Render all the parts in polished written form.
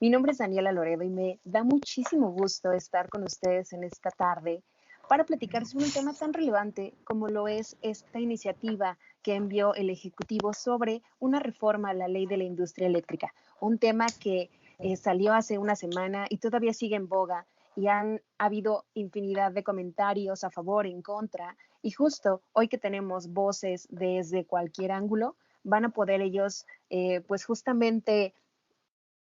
Mi nombre es Daniela Loredo y me da muchísimo gusto estar con ustedes en esta tarde para platicar sobre un tema tan relevante como lo es esta iniciativa que envió el Ejecutivo sobre una reforma a la Ley de la Industria Eléctrica, un tema que salió hace una semana y todavía sigue en boga y han habido infinidad de comentarios a favor, en contra, y justo hoy que tenemos voces desde cualquier ángulo, van a poder ellos, pues justamente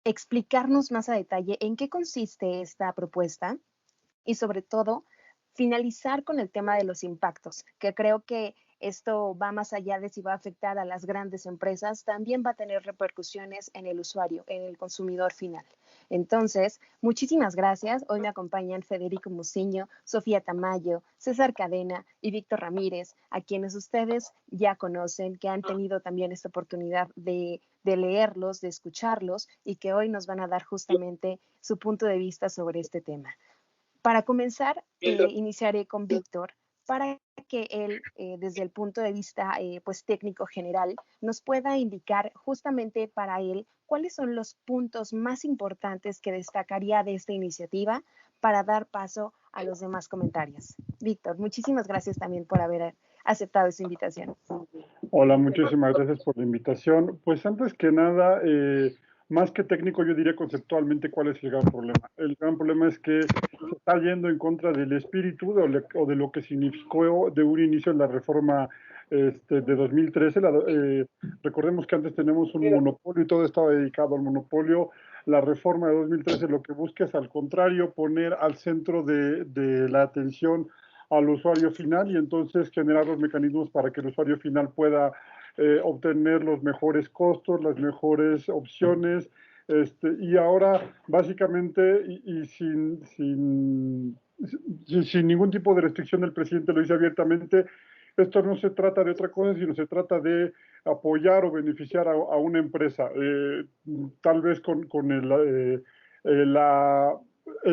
explicarnos más a detalle en qué consiste esta propuesta y sobre todo finalizar con el tema de los impactos, que creo que esto va más allá de si va a afectar a las grandes empresas, también va a tener repercusiones en el usuario, en el consumidor final. Entonces, muchísimas gracias. Hoy me acompañan Federico Muciño, Sofía Tamayo, César Cadena y Víctor Ramírez, a quienes ustedes ya conocen, que han tenido también esta oportunidad de leerlos, de escucharlos y que hoy nos van a dar justamente su punto de vista sobre este tema. Para comenzar, iniciaré con Víctor para que él, desde el punto de vista pues, técnico general, nos pueda indicar justamente para él cuáles son los puntos más importantes que destacaría de esta iniciativa para dar paso a los demás comentarios. Víctor, muchísimas gracias también por haber aceptado esta invitación. Hola, muchísimas gracias por la invitación. Pues antes que nada, más que técnico, yo diría conceptualmente cuál es el gran problema. El gran problema es que se está yendo en contra del espíritu o de lo que significó de un inicio la reforma de 2013. Recordemos que antes tenemos un monopolio y todo estaba dedicado al monopolio. La reforma de 2013 lo que busca es, al contrario, poner al centro de la atención al usuario final y entonces generar los mecanismos para que el usuario final pueda obtener los mejores costos, las mejores opciones, y ahora básicamente sin ningún tipo de restricción, el presidente lo dice abiertamente, esto no se trata de otra cosa, sino se trata de apoyar o beneficiar a una empresa, tal vez con el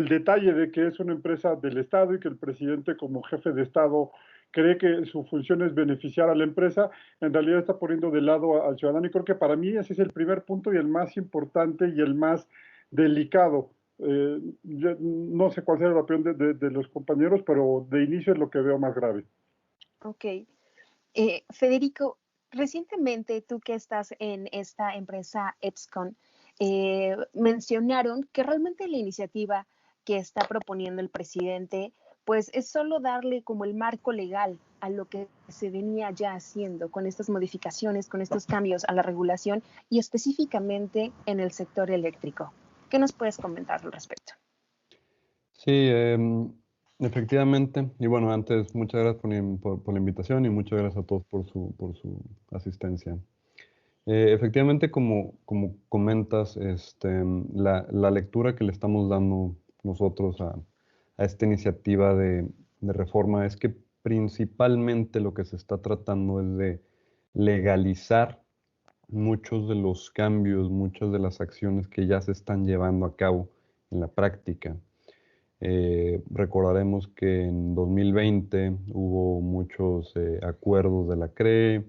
detalle de que es una empresa del Estado y que el presidente, como jefe de Estado, cree que su función es beneficiar a la empresa, en realidad está poniendo de lado al ciudadano, y creo que para mí ese es el primer punto y el más importante y el más delicado. No sé cuál sea la opinión de los compañeros, pero de inicio es lo que veo más grave. Ok. Federico, recientemente tú que estás en esta empresa EPSCON, mencionaron que realmente la iniciativa que está proponiendo el presidente, pues es solo darle como el marco legal a lo que se venía ya haciendo con estas modificaciones, con estos cambios a la regulación y específicamente en el sector eléctrico. ¿Qué nos puedes comentar al respecto? Sí, efectivamente. Y bueno, antes, muchas gracias por la invitación y muchas gracias a todos por su asistencia. Efectivamente, como comentas, la lectura que le estamos dando nosotros a esta iniciativa de reforma es que principalmente lo que se está tratando es de legalizar muchos de los cambios, muchas de las acciones que ya se están llevando a cabo en la práctica. Recordaremos que en 2020 hubo muchos acuerdos de la CRE,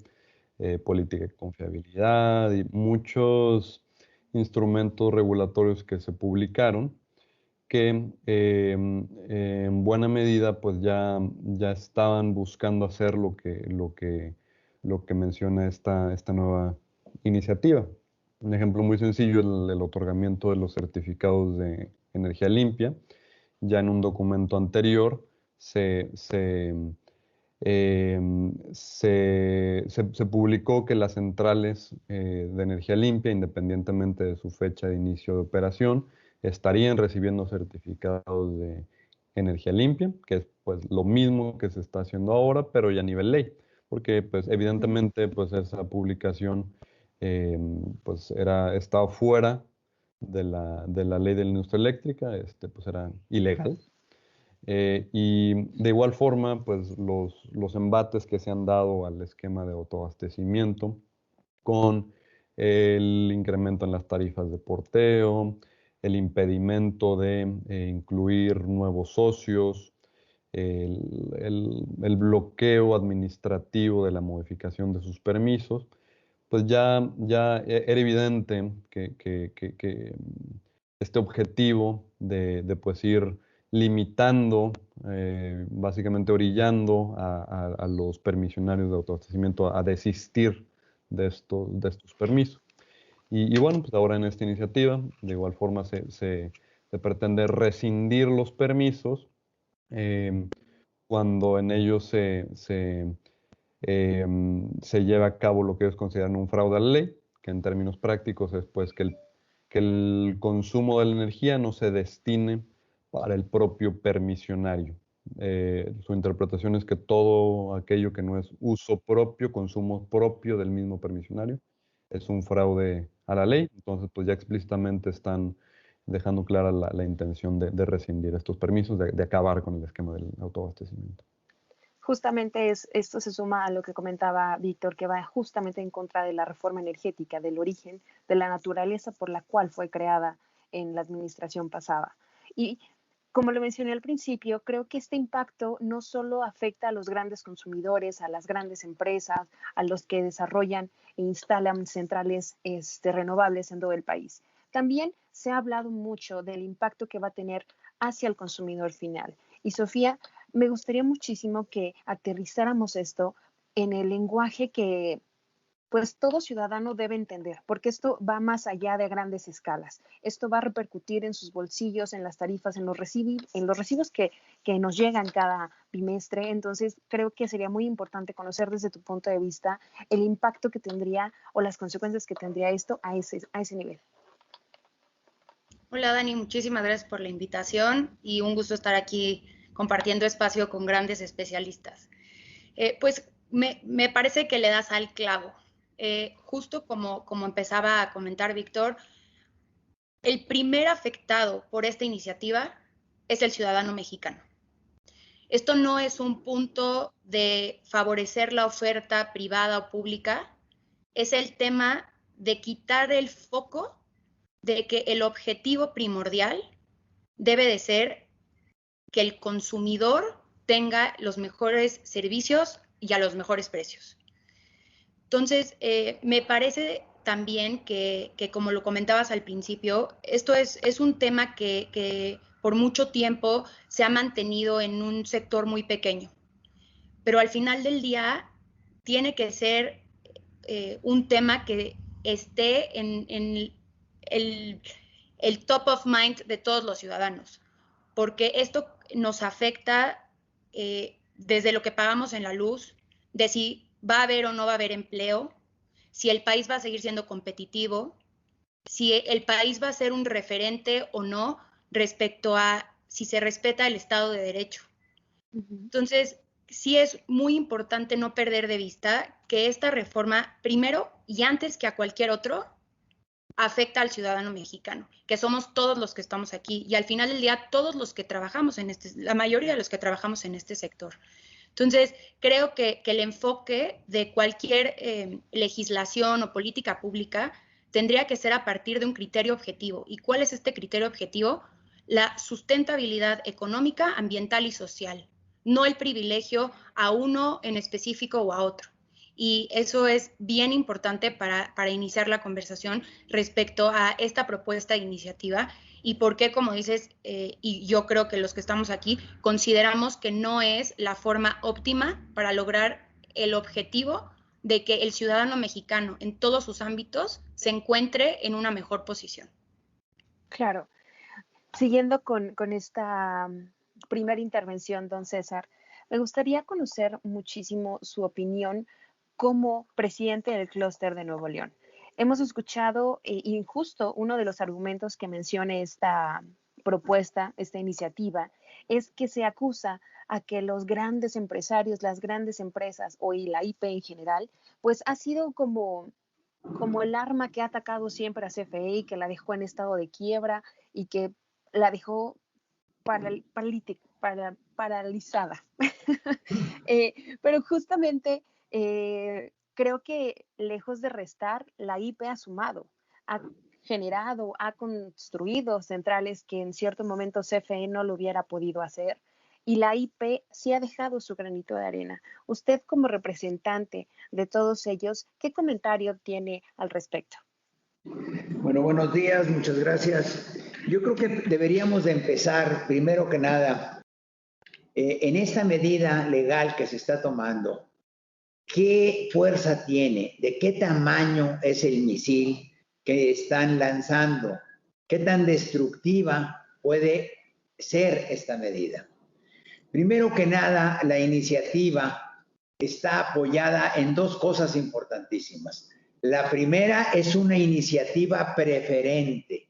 política de confiabilidad y muchos instrumentos regulatorios que se publicaron que en buena medida pues ya estaban buscando hacer lo que menciona esta nueva iniciativa. Un ejemplo muy sencillo es el otorgamiento de los certificados de energía limpia. Ya en un documento anterior se publicó que las centrales de energía limpia, independientemente de su fecha de inicio de operación, estarían recibiendo certificados de energía limpia, que es pues lo mismo que se está haciendo ahora, pero ya a nivel ley, porque pues evidentemente pues esa publicación pues estaba fuera de la ley de la industria eléctrica, pues era ilegal. Y de igual forma, pues los embates que se han dado al esquema de autoabastecimiento con el incremento en las tarifas de porteo, el impedimento de incluir nuevos socios, el bloqueo administrativo de la modificación de sus permisos, pues ya era evidente que este objetivo de pues ir limitando, básicamente orillando a los permisionarios de autoabastecimiento a desistir de estos permisos. Y bueno, pues ahora en esta iniciativa, de igual forma se pretende rescindir los permisos cuando en ellos se lleva a cabo lo que ellos consideran un fraude a la ley, que en términos prácticos es pues que el consumo de la energía no se destine para el propio permisionario. Su interpretación es que todo aquello que no es uso propio, consumo propio del mismo permisionario, es un fraude a la ley. Entonces, pues ya explícitamente están dejando clara la intención de rescindir estos permisos, de acabar con el esquema del autoabastecimiento. Justamente esto se suma a lo que comentaba Víctor, que va justamente en contra de la reforma energética, del origen, de la naturaleza por la cual fue creada en la administración pasada. Y como lo mencioné al principio, creo que este impacto no solo afecta a los grandes consumidores, a las grandes empresas, a los que desarrollan e instalan centrales renovables en todo el país. También se ha hablado mucho del impacto que va a tener hacia el consumidor final. Y Sofía, me gustaría muchísimo que aterrizáramos esto en el lenguaje que pues todo ciudadano debe entender, porque esto va más allá de grandes escalas. Esto va a repercutir en sus bolsillos, en las tarifas, en los recibos que nos llegan cada bimestre. Entonces, creo que sería muy importante conocer desde tu punto de vista el impacto que tendría o las consecuencias que tendría esto a ese nivel. Hola Dani, muchísimas gracias por la invitación y un gusto estar aquí compartiendo espacio con grandes especialistas. Pues me parece que le das al clavo. Justo como empezaba a comentar Víctor, el primer afectado por esta iniciativa es el ciudadano mexicano. Esto no es un punto de favorecer la oferta privada o pública, es el tema de quitar el foco de que el objetivo primordial debe de ser que el consumidor tenga los mejores servicios y a los mejores precios. Entonces, me parece también que como lo comentabas al principio, esto es un tema que por mucho tiempo se ha mantenido en un sector muy pequeño, pero al final del día tiene que ser un tema que esté en el top of mind de todos los ciudadanos, porque esto nos afecta desde lo que pagamos en la luz, de si va a haber o no va a haber empleo, si el país va a seguir siendo competitivo, si el país va a ser un referente o no respecto a si se respeta el Estado de Derecho. Entonces, sí es muy importante no perder de vista que esta reforma, primero y antes que a cualquier otro, afecta al ciudadano mexicano, que somos todos los que estamos aquí y al final del día todos los que trabajamos la mayoría de los que trabajamos en este sector. Entonces, creo que el enfoque de cualquier legislación o política pública tendría que ser a partir de un criterio objetivo. ¿Y cuál es este criterio objetivo? La sustentabilidad económica, ambiental y social, no el privilegio a uno en específico o a otro. Y eso es bien importante para iniciar la conversación respecto a esta propuesta de iniciativa y por qué, como dices, y yo creo que los que estamos aquí consideramos que no es la forma óptima para lograr el objetivo de que el ciudadano mexicano en todos sus ámbitos se encuentre en una mejor posición. Claro. Siguiendo con esta primera intervención, don César, me gustaría conocer muchísimo su opinión como presidente del clúster de Nuevo León. Hemos escuchado, y justo uno de los argumentos que menciona esta propuesta, esta iniciativa, es que se acusa a que los grandes empresarios, las grandes empresas o la IP en general, pues ha sido como el arma que ha atacado siempre a CFE y que la dejó en estado de quiebra y que la dejó paralizada. Pero justamente creo que lejos de restar, la IP ha sumado, ha generado, ha construido centrales que en cierto momento CFE no lo hubiera podido hacer y la IP sí ha dejado su granito de arena. Usted como representante de todos ellos, ¿qué comentario tiene al respecto? Bueno, buenos días, muchas gracias. Yo creo que deberíamos de empezar, primero que nada, en esta medida legal que se está tomando, ¿qué fuerza tiene? ¿De qué tamaño es el misil que están lanzando? ¿Qué tan destructiva puede ser esta medida? Primero que nada, la iniciativa está apoyada en dos cosas importantísimas. La primera es una iniciativa preferente.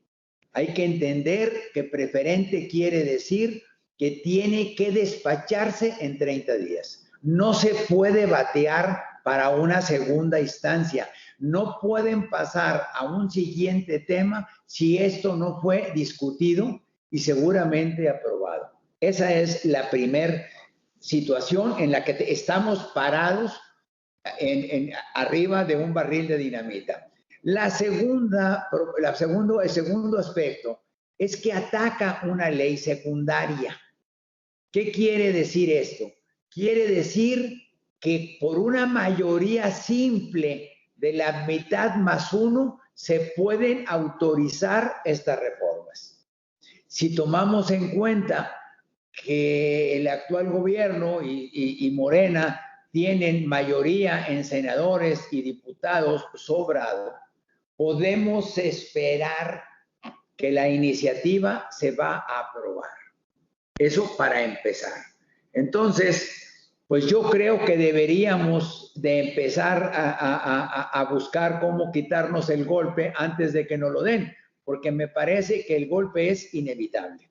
Hay que entender que preferente quiere decir que tiene que despacharse en 30 días. No se puede batear para una segunda instancia. No pueden pasar a un siguiente tema si esto no fue discutido y seguramente aprobado. Esa es la primera situación en la que estamos parados arriba de un barril de dinamita. El segundo aspecto es que ataca una ley secundaria. ¿Qué quiere decir esto? Quiere decir que por una mayoría simple de la mitad más uno se pueden autorizar estas reformas. Si tomamos en cuenta que el actual gobierno y Morena tienen mayoría en senadores y diputados sobrado, podemos esperar que la iniciativa se va a aprobar. Eso para empezar. Entonces, pues yo creo que deberíamos de empezar a buscar cómo quitarnos el golpe antes de que nos lo den, porque me parece que el golpe es inevitable.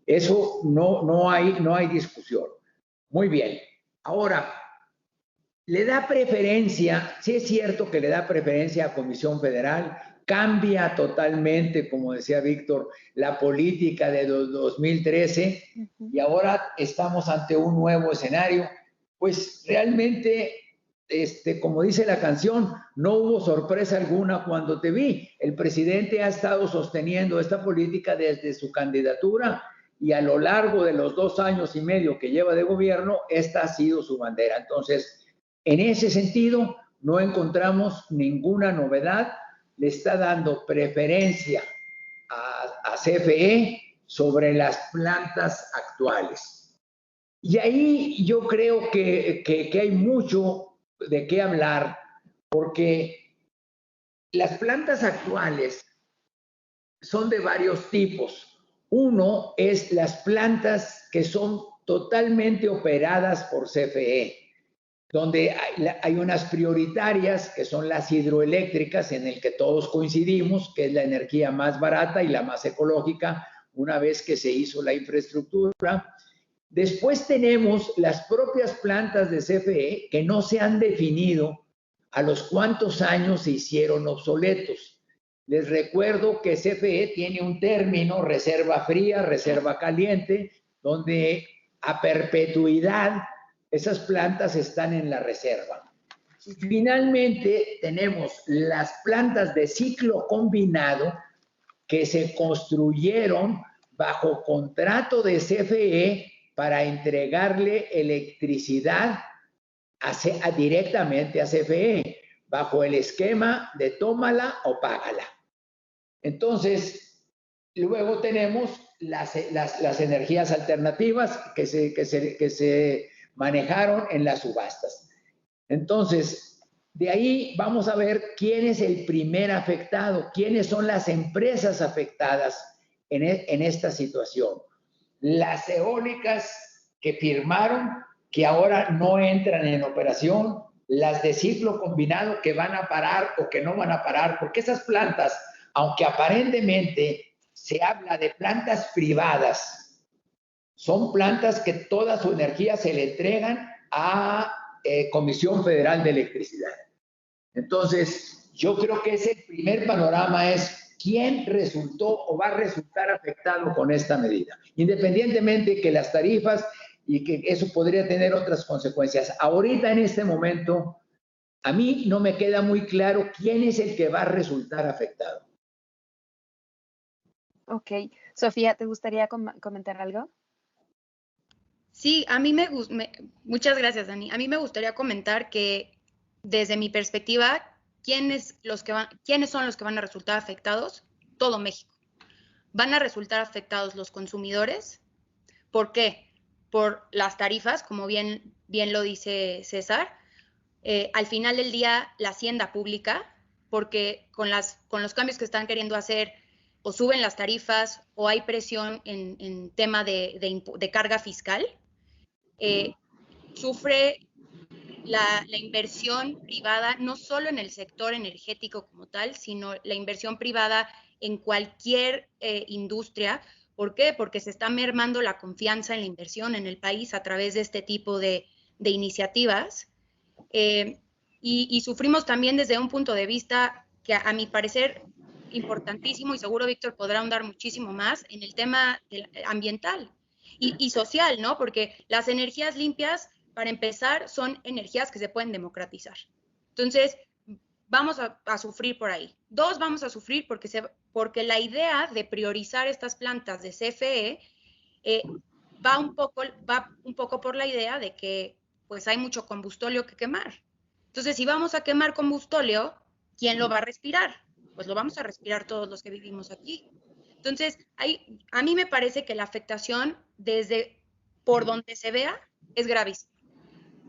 Eso no hay discusión. Muy bien. Ahora, le da preferencia, sí es cierto que le da preferencia a Comisión Federal, cambia totalmente, como decía Víctor, la política de 2013 y ahora estamos ante un nuevo escenario. Pues realmente, como dice la canción, no hubo sorpresa alguna cuando te vi. El presidente ha estado sosteniendo esta política desde su candidatura y a lo largo de los 2 años y medio que lleva de gobierno, esta ha sido su bandera. Entonces, en ese sentido, no encontramos ninguna novedad. Le está dando preferencia a CFE sobre las plantas actuales. Y ahí yo creo que hay mucho de qué hablar, porque las plantas actuales son de varios tipos. Uno es las plantas que son totalmente operadas por CFE, donde hay unas prioritarias que son las hidroeléctricas, en el que todos coincidimos, que es la energía más barata y la más ecológica una vez que se hizo la infraestructura. Después tenemos las propias plantas de CFE que no se han definido a los cuántos años se hicieron obsoletos. Les recuerdo que CFE tiene un término, reserva fría, reserva caliente, donde a perpetuidad esas plantas están en la reserva. Finalmente, tenemos las plantas de ciclo combinado que se construyeron bajo contrato de CFE para entregarle electricidad directamente a CFE, bajo el esquema de tómala o págala. Entonces, luego tenemos las energías alternativas que se manejaron en las subastas. Entonces, de ahí vamos a ver quién es el primer afectado, quiénes son las empresas afectadas en esta situación. Las eólicas que firmaron, que ahora no entran en operación, las de ciclo combinado que van a parar o que no van a parar, porque esas plantas, aunque aparentemente se habla de plantas privadas, son plantas que toda su energía se le entregan a Comisión Federal de Electricidad. Entonces, yo creo que ese primer panorama es quién resultó o va a resultar afectado con esta medida, independientemente que las tarifas y que eso podría tener otras consecuencias. Ahorita, en este momento, a mí no me queda muy claro quién es el que va a resultar afectado. Ok. Sofía, ¿te gustaría comentar algo? Sí, a mí muchas gracias, Dani. A mí me gustaría comentar que desde mi perspectiva, ¿quiénes son los que van a resultar afectados? Todo México. van a resultar afectados los consumidores. ¿Por qué? Por las tarifas, como bien lo dice César. Al final del día, la hacienda pública, porque con los cambios que están queriendo hacer, o suben las tarifas, o hay presión en tema de carga fiscal, sufre la inversión privada, no solo en el sector energético como tal, sino la inversión privada en cualquier industria. ¿Por qué? Porque se está mermando la confianza en la inversión en el país a través de este tipo de iniciativas. Y sufrimos también desde un punto de vista que a mi parecer importantísimo, y seguro Víctor podrá ahondar muchísimo más, en el tema ambiental y social, ¿no? Porque las energías limpias, para empezar, son energías que se pueden democratizar. Entonces, vamos a sufrir por ahí. Dos, vamos a sufrir porque la idea de priorizar estas plantas de CFE va un poco por la idea de que pues hay mucho combustóleo que quemar. Entonces, si vamos a quemar combustóleo, ¿quién lo va a respirar? Pues lo vamos a respirar todos los que vivimos aquí. Entonces, a mí me parece que la afectación desde por donde se vea es gravísima.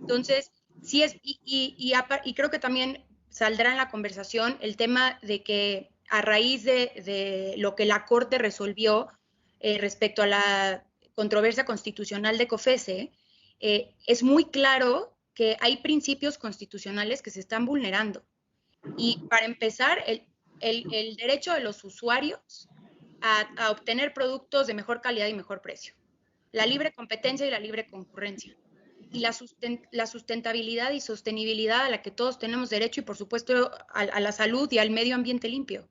Entonces, sí es, y creo que también saldrá en la conversación el tema de que a raíz de lo que la Corte resolvió respecto a la controversia constitucional de COFECE, es muy claro que hay principios constitucionales que se están vulnerando. Y para empezar, el derecho de los usuarios a obtener productos de mejor calidad y mejor precio, la libre competencia y la libre concurrencia, y la sustentabilidad y sostenibilidad a la que todos tenemos derecho, y por supuesto a la salud y al medio ambiente limpio.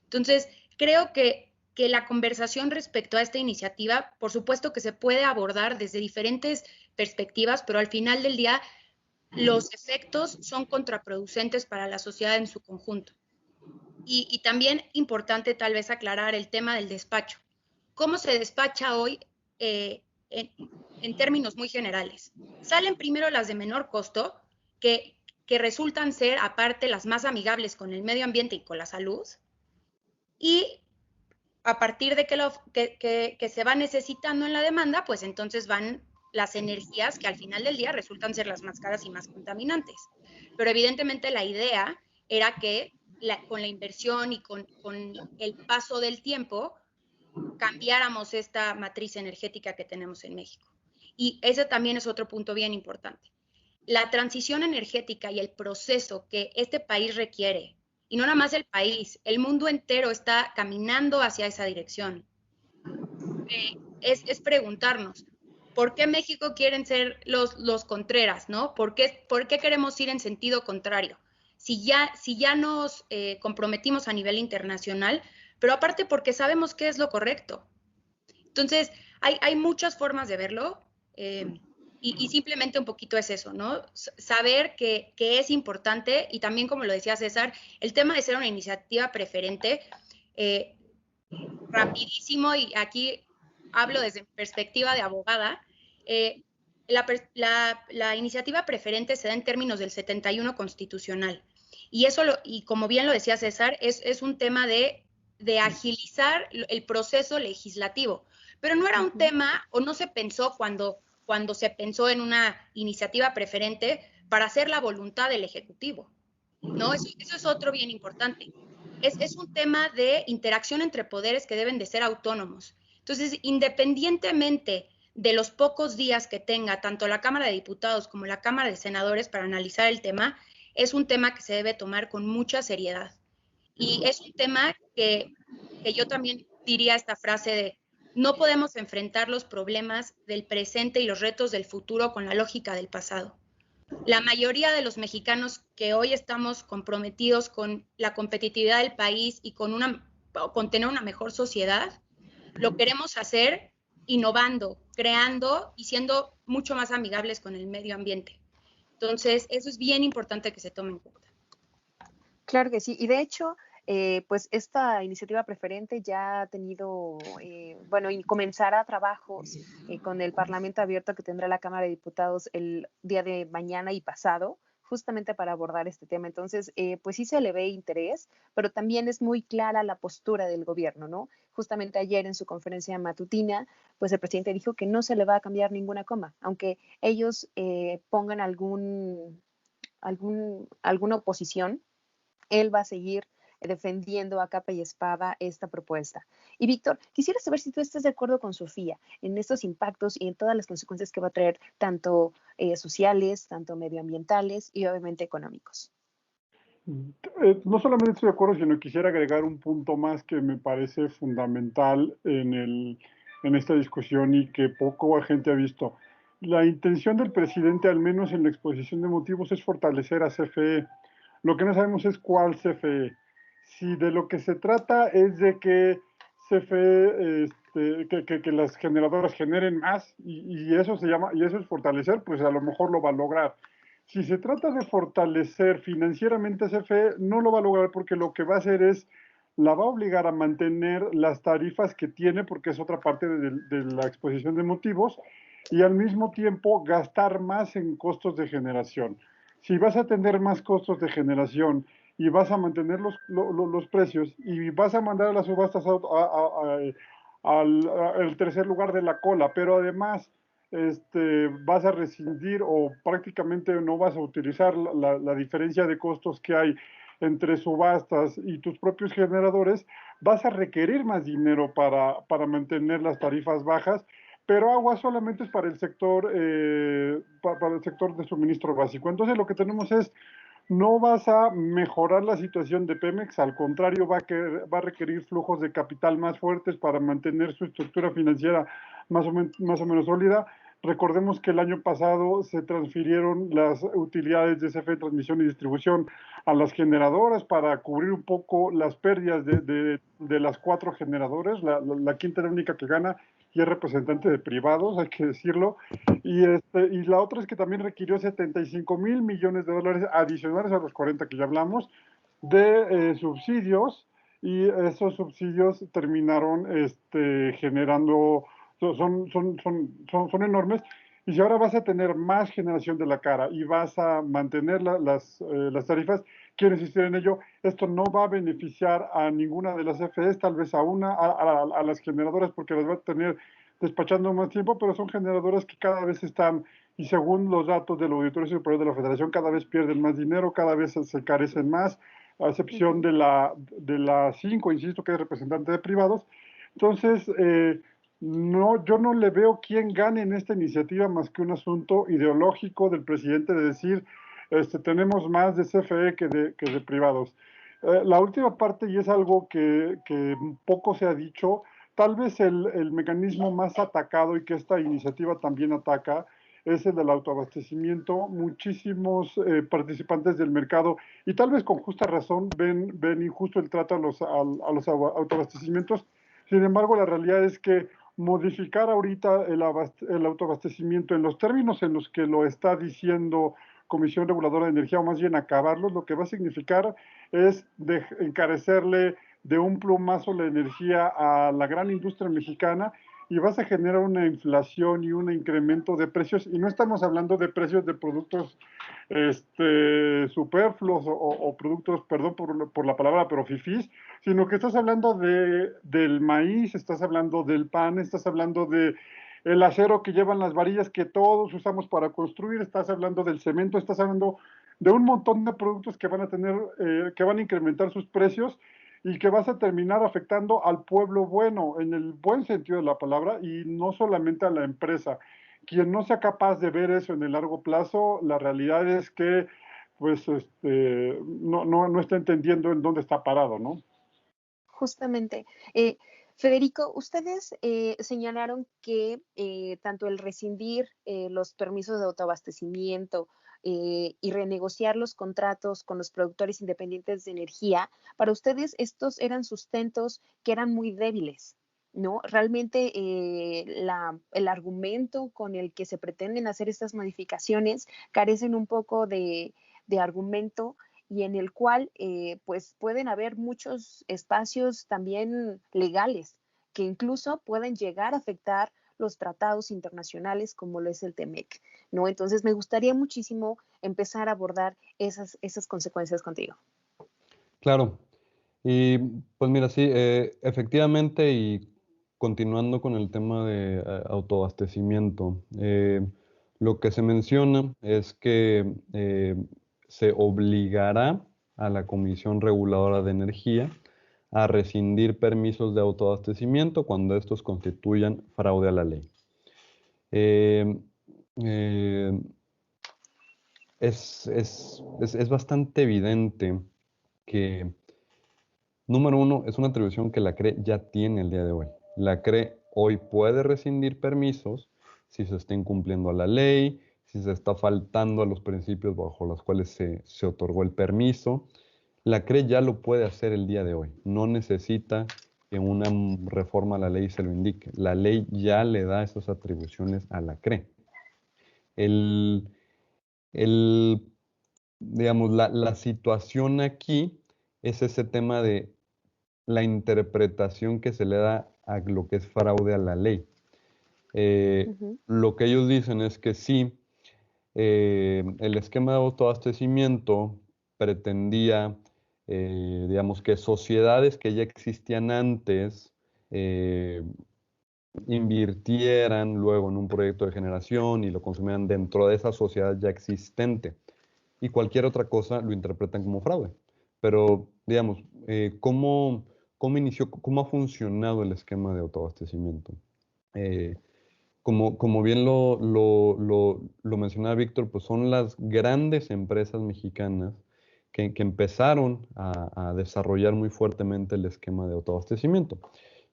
Entonces, creo que la conversación respecto a esta iniciativa, por supuesto que se puede abordar desde diferentes perspectivas, pero al final del día los efectos son contraproducentes para la sociedad en su conjunto. Y también importante tal vez aclarar el tema del despacho. ¿Cómo se despacha hoy en términos muy generales? Salen primero las de menor costo, que resultan ser aparte las más amigables con el medio ambiente y con la salud, y a partir de que se va necesitando en la demanda, pues entonces van las energías que al final del día resultan ser las más caras y más contaminantes. Pero evidentemente la idea era que con la inversión y con el paso del tiempo cambiáramos esta matriz energética que tenemos en México. Y ese también es otro punto bien importante. La transición energética y el proceso que este país requiere, y no nada más el país, el mundo entero está caminando hacia esa dirección. Es preguntarnos, ¿por qué México quieren ser los contreras, ¿no? ¿Por qué queremos ir en sentido contrario? Si ya nos comprometimos a nivel internacional, pero aparte porque sabemos qué es lo correcto. Entonces, hay muchas formas de verlo, y simplemente un poquito es eso, ¿no? Saber que es importante, y también, como lo decía César, el tema de ser una iniciativa preferente, rapidísimo, y aquí hablo desde perspectiva de abogada, la iniciativa preferente se da en términos del 71 constitucional. Y eso, y como bien lo decía César, es un tema de agilizar el proceso legislativo. Pero no era un tema, o no se pensó cuando se pensó en una iniciativa preferente para hacer la voluntad del Ejecutivo, ¿no? Eso es otro bien importante. Es un tema de interacción entre poderes que deben de ser autónomos. Entonces, independientemente de los pocos días que tenga tanto la Cámara de Diputados como la Cámara de Senadores para analizar el tema, es un tema que se debe tomar con mucha seriedad. Y es un tema que yo también diría esta frase de: no podemos enfrentar los problemas del presente y los retos del futuro con la lógica del pasado. La mayoría de los mexicanos que hoy estamos comprometidos con la competitividad del país y con tener una mejor sociedad, lo queremos hacer innovando, creando y siendo mucho más amigables con el medio ambiente. Entonces, eso es bien importante que se tome en cuenta. Claro que sí, y de hecho, pues esta iniciativa preferente ya ha tenido, bueno, y comenzará trabajos con el Parlamento abierto que tendrá la Cámara de Diputados el día de mañana y pasado, justamente para abordar este tema. Entonces, pues sí se le ve interés, pero también es muy clara la postura del gobierno, ¿no? Justamente ayer en su conferencia matutina, pues el presidente dijo que no se le va a cambiar ninguna coma, aunque ellos pongan alguna oposición, él va a seguir defendiendo a capa y espada esta propuesta. Y Víctor, quisiera saber si tú estás de acuerdo con Sofía en estos impactos y en todas las consecuencias que va a traer, tanto sociales, tanto medioambientales y obviamente económicos. No solamente estoy de acuerdo, sino quisiera agregar un punto más que me parece fundamental en esta discusión y que poco gente ha visto. La intención del presidente, al menos en la exposición de motivos, es fortalecer a CFE. Lo que no sabemos es cuál CFE. Si de lo que se trata es de que CFE, que las generadoras generen más y eso se llama, y eso es fortalecer, pues a lo mejor lo va a lograr. Si se trata de fortalecer financieramente a CFE, no lo va a lograr porque lo que va a hacer es, la va a obligar a mantener las tarifas que tiene, porque es otra parte de la exposición de motivos, y al mismo tiempo gastar más en costos de generación. Si vas a tener más costos de generación y vas a mantener los precios y vas a mandar a las subastas al tercer lugar de la cola, pero además vas a rescindir o prácticamente no vas a utilizar la diferencia de costos que hay entre subastas y tus propios generadores, vas a requerir más dinero para mantener las tarifas bajas, pero agua solamente es para el sector de suministro básico. Entonces lo que tenemos es, no vas a mejorar la situación de Pemex, al contrario, va a requerir flujos de capital más fuertes para mantener su estructura financiera más o menos sólida. Recordemos que el año pasado se transfirieron las utilidades de CFE Transmisión y Distribución a las generadoras para cubrir un poco las pérdidas de las 4 generadores. La quinta es la única que gana y es representante de privados, hay que decirlo. Y la otra es que también requirió 75 mil millones de dólares adicionales a los 40 que ya hablamos de subsidios, y esos subsidios terminaron generando, son enormes. Y si ahora vas a tener más generación de la cara y vas a mantener las tarifas, quiero insistir en ello, esto no va a beneficiar a ninguna de las FEs, tal vez a las generadoras, porque las va a tener despachando más tiempo, pero son generadoras que cada vez están, y según los datos del Auditorio Superior de la Federación, cada vez pierden más dinero, cada vez se encarecen más, a excepción de la 5, insisto, que es representante de privados. Entonces, no, yo no le veo quién gane en esta iniciativa más que un asunto ideológico del presidente de decir, tenemos más de CFE que de privados. La última parte, y es algo que poco se ha dicho, tal vez el mecanismo más atacado y que esta iniciativa también ataca es el del autoabastecimiento. Muchísimos participantes del mercado, y tal vez con justa razón, ven injusto el trato a los autoabastecimientos. Sin embargo, la realidad es que modificar ahorita el autoabastecimiento en los términos en los que lo está diciendo Comisión Reguladora de Energía, o más bien acabarlos, lo que va a significar es encarecerle de un plumazo la energía a la gran industria mexicana, y vas a generar una inflación y un incremento de precios, y no estamos hablando de precios de productos superfluos o productos, perdón por la palabra, pero fifís, sino que estás hablando del maíz, estás hablando del pan, estás hablando de el acero que llevan las varillas que todos usamos para construir, estás hablando del cemento, estás hablando de un montón de productos que van a tener, que van a incrementar sus precios, y que vas a terminar afectando al pueblo bueno, en el buen sentido de la palabra, y no solamente a la empresa. Quien no sea capaz de ver eso en el largo plazo, la realidad es que pues no está entendiendo en dónde está parado, ¿no? Justamente. Federico, ustedes señalaron que tanto el rescindir los permisos de autoabastecimiento y renegociar los contratos con los productores independientes de energía, para ustedes estos eran sustentos que eran muy débiles, ¿no? Realmente el argumento con el que se pretenden hacer estas modificaciones carecen un poco de argumento, y en el cual pues pueden haber muchos espacios también legales que incluso pueden llegar a afectar los tratados internacionales como lo es el TEMEC, ¿no? Entonces me gustaría muchísimo empezar a abordar esas consecuencias contigo. Claro. Y pues mira, sí, efectivamente, y continuando con el tema de autoabastecimiento, lo que se menciona es que se obligará a la Comisión Reguladora de Energía a rescindir permisos de autoabastecimiento cuando estos constituyan fraude a la ley. Eh, eh, es bastante evidente que, número uno, es una atribución que la CRE ya tiene el día de hoy. La CRE hoy puede rescindir permisos si se está incumpliendo a la ley, si se está faltando a los principios bajo los cuales se otorgó el permiso. La CRE ya lo puede hacer el día de hoy. No necesita que una reforma a la ley se lo indique. La ley ya le da esas atribuciones a la CRE. Digamos, la situación aquí es ese tema de la interpretación que se le da a lo que es fraude a la ley. Lo que ellos dicen es que sí, el esquema de autoabastecimiento pretendía, digamos, que sociedades que ya existían antes invirtieran luego en un proyecto de generación y lo consumieran dentro de esa sociedad ya existente. Y cualquier otra cosa lo interpretan como fraude. Pero, digamos, ¿cómo inició, cómo ha funcionado el esquema de autoabastecimiento? Como bien lo mencionaba Víctor, pues son las grandes empresas mexicanas que empezaron a desarrollar muy fuertemente el esquema de autoabastecimiento.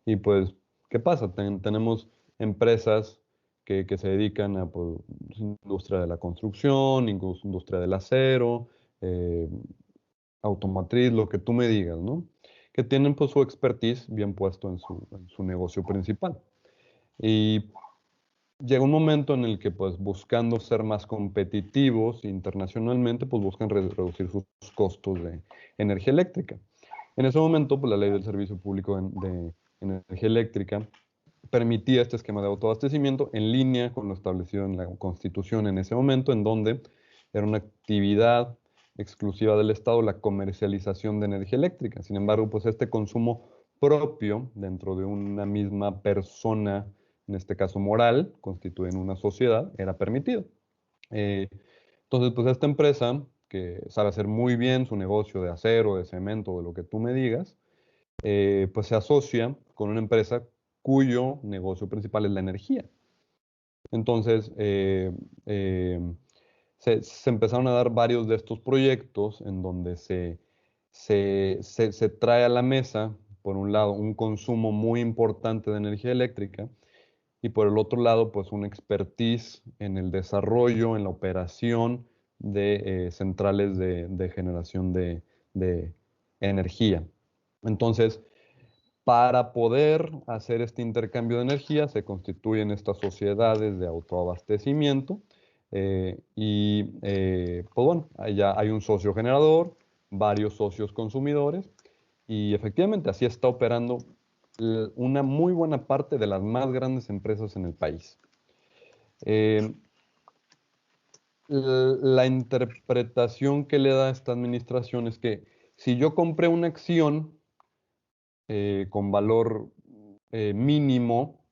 Y pues, ¿qué pasa? Tenemos empresas que se dedican a pues, industria de la construcción, industria del acero, automotriz, lo que tú me digas, ¿no? Que tienen pues su expertise bien puesto en su negocio principal. Y llega un momento en el que, pues, buscando ser más competitivos internacionalmente, pues buscan reducir sus costos de energía eléctrica. En ese momento, pues, la ley del servicio público de energía eléctrica permitía este esquema de autoabastecimiento en línea con lo establecido en la Constitución en ese momento, en donde era una actividad exclusiva del Estado la comercialización de energía eléctrica. Sin embargo, pues este consumo propio dentro de una misma persona, en este caso moral, constituida en una sociedad, era permitido. Entonces, pues esta empresa, que sabe hacer muy bien su negocio de acero, de cemento, de lo que tú me digas, pues se asocia con una empresa cuyo negocio principal es la energía. Entonces, se empezaron a dar varios de estos proyectos en donde se trae a la mesa, por un lado, un consumo muy importante de energía eléctrica y por el otro lado, pues una expertise en el desarrollo, en la operación de centrales de generación de energía. Entonces, para poder hacer este intercambio de energía, se constituyen estas sociedades de autoabastecimiento pues bueno, ya hay un socio generador, varios socios consumidores y efectivamente así está operando una muy buena parte de las más grandes empresas en el país. La interpretación que le da esta administración es que si yo compré una acción con valor mínimo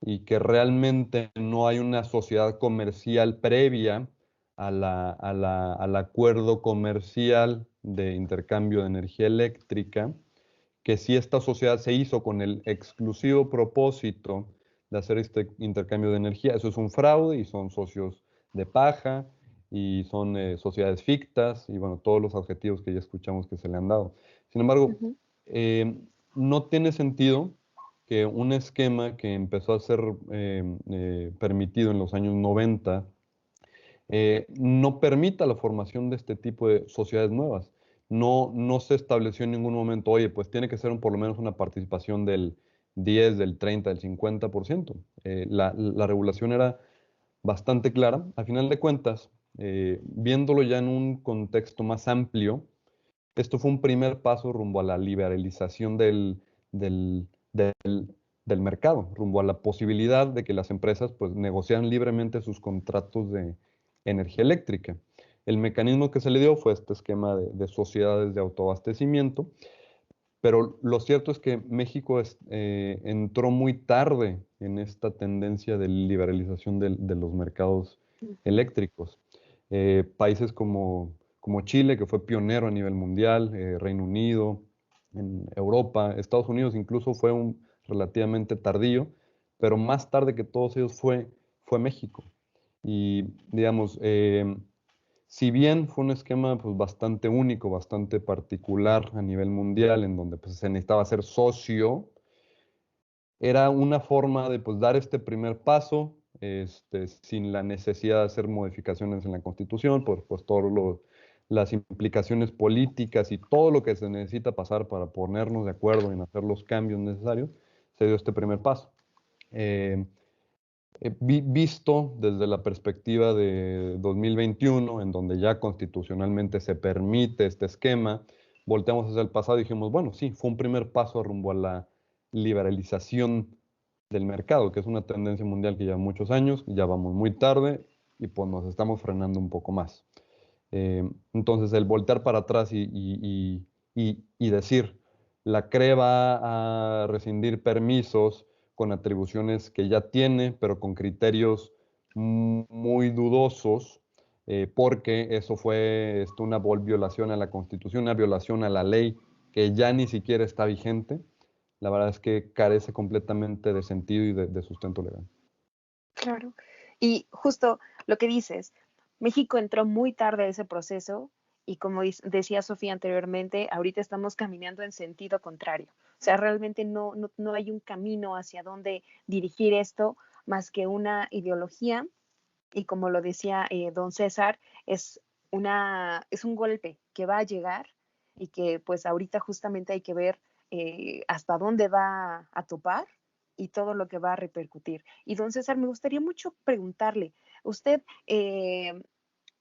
y que realmente no hay una sociedad comercial previa al acuerdo comercial de intercambio de energía eléctrica, que si esta sociedad se hizo con el exclusivo propósito de hacer este intercambio de energía, eso es un fraude y son socios de paja y son sociedades fictas y bueno, todos los adjetivos que ya escuchamos que se le han dado. Sin embargo, no tiene sentido que un esquema que empezó a ser permitido en los años 90 no permita la formación de este tipo de sociedades nuevas. No se estableció en ningún momento, oye, pues tiene que ser por lo menos una participación del 10, del 30, del 50%. La regulación era bastante clara. Al final de cuentas, viéndolo ya en un contexto más amplio, esto fue un primer paso rumbo a la liberalización del del mercado, rumbo a la posibilidad de que las empresas pues negociaran libremente sus contratos de energía eléctrica. El mecanismo que se le dio fue este esquema de sociedades de autoabastecimiento, pero lo cierto es que México entró muy tarde en esta tendencia de liberalización de los mercados eléctricos. Países como Chile, que fue pionero a nivel mundial, Reino Unido, en Europa, Estados Unidos incluso fue relativamente tardío, pero más tarde que todos ellos fue México. Y digamos, si bien fue un esquema pues, bastante único, bastante particular a nivel mundial, en donde pues, se necesitaba ser socio, era una forma de pues, dar este primer paso sin la necesidad de hacer modificaciones en la Constitución, por pues, todas las implicaciones políticas y todo lo que se necesita pasar para ponernos de acuerdo en hacer los cambios necesarios, se dio este primer paso. Visto desde la perspectiva de 2021, en donde ya constitucionalmente se permite este esquema, volteamos hacia el pasado y dijimos, bueno, sí, fue un primer paso rumbo a la liberalización del mercado, que es una tendencia mundial que lleva muchos años, ya vamos muy tarde y pues nos estamos frenando un poco más. Entonces, el voltear para atrás y decir, la CRE va a rescindir permisos con atribuciones que ya tiene, pero con criterios muy dudosos, porque eso fue una violación a la Constitución, una violación a la ley que ya ni siquiera está vigente. La verdad es que carece completamente de sentido y de sustento legal. Claro. Y justo lo que dices, México entró muy tarde a ese proceso y como decía Sofía anteriormente, ahorita estamos caminando en sentido contrario. O sea, realmente no hay un camino hacia dónde dirigir esto más que una ideología y como lo decía don César, es un golpe que va a llegar y que pues ahorita justamente hay que ver hasta dónde va a topar y todo lo que va a repercutir. Y don César, me gustaría mucho preguntarle, usted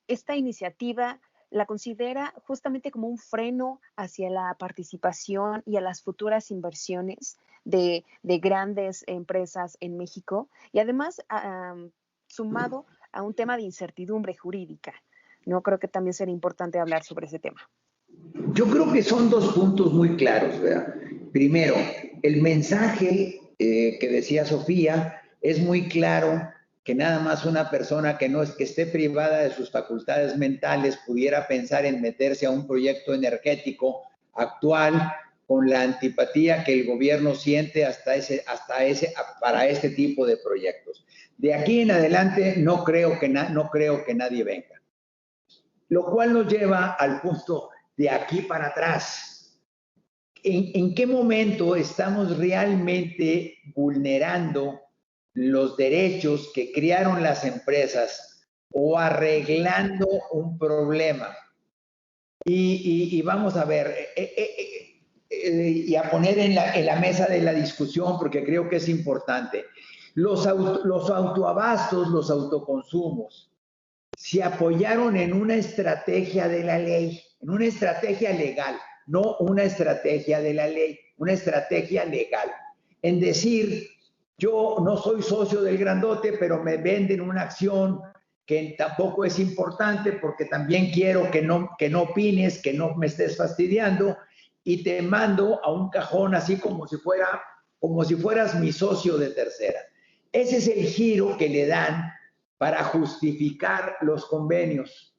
esta iniciativa la considera justamente como un freno hacia la participación y a las futuras inversiones de grandes empresas en México y además sumado a un tema de incertidumbre jurídica. No creo que también sería importante hablar sobre ese tema. Yo creo que son dos puntos muy claros, ¿verdad? Primero, el mensaje que decía Sofía es muy claro, que nada más una persona que esté privada de sus facultades mentales pudiera pensar en meterse a un proyecto energético actual con la antipatía que el gobierno siente para este tipo de proyectos. De aquí en adelante no creo que nadie venga. Lo cual nos lleva al punto de aquí para atrás. ¿En qué momento estamos realmente vulnerando los derechos que crearon las empresas o arreglando un problema? Y vamos a ver, y a poner en la mesa de la discusión, porque creo que es importante. Los autoabastos, los autoconsumos, se apoyaron en una estrategia de la ley, en una estrategia legal, no una estrategia de la ley, una estrategia legal. En decir, yo no soy socio del grandote, pero me venden una acción que tampoco es importante porque también quiero que no opines, que no me estés fastidiando y te mando a un cajón así como si fueras mi socio de tercera. Ese es el giro que le dan para justificar los convenios.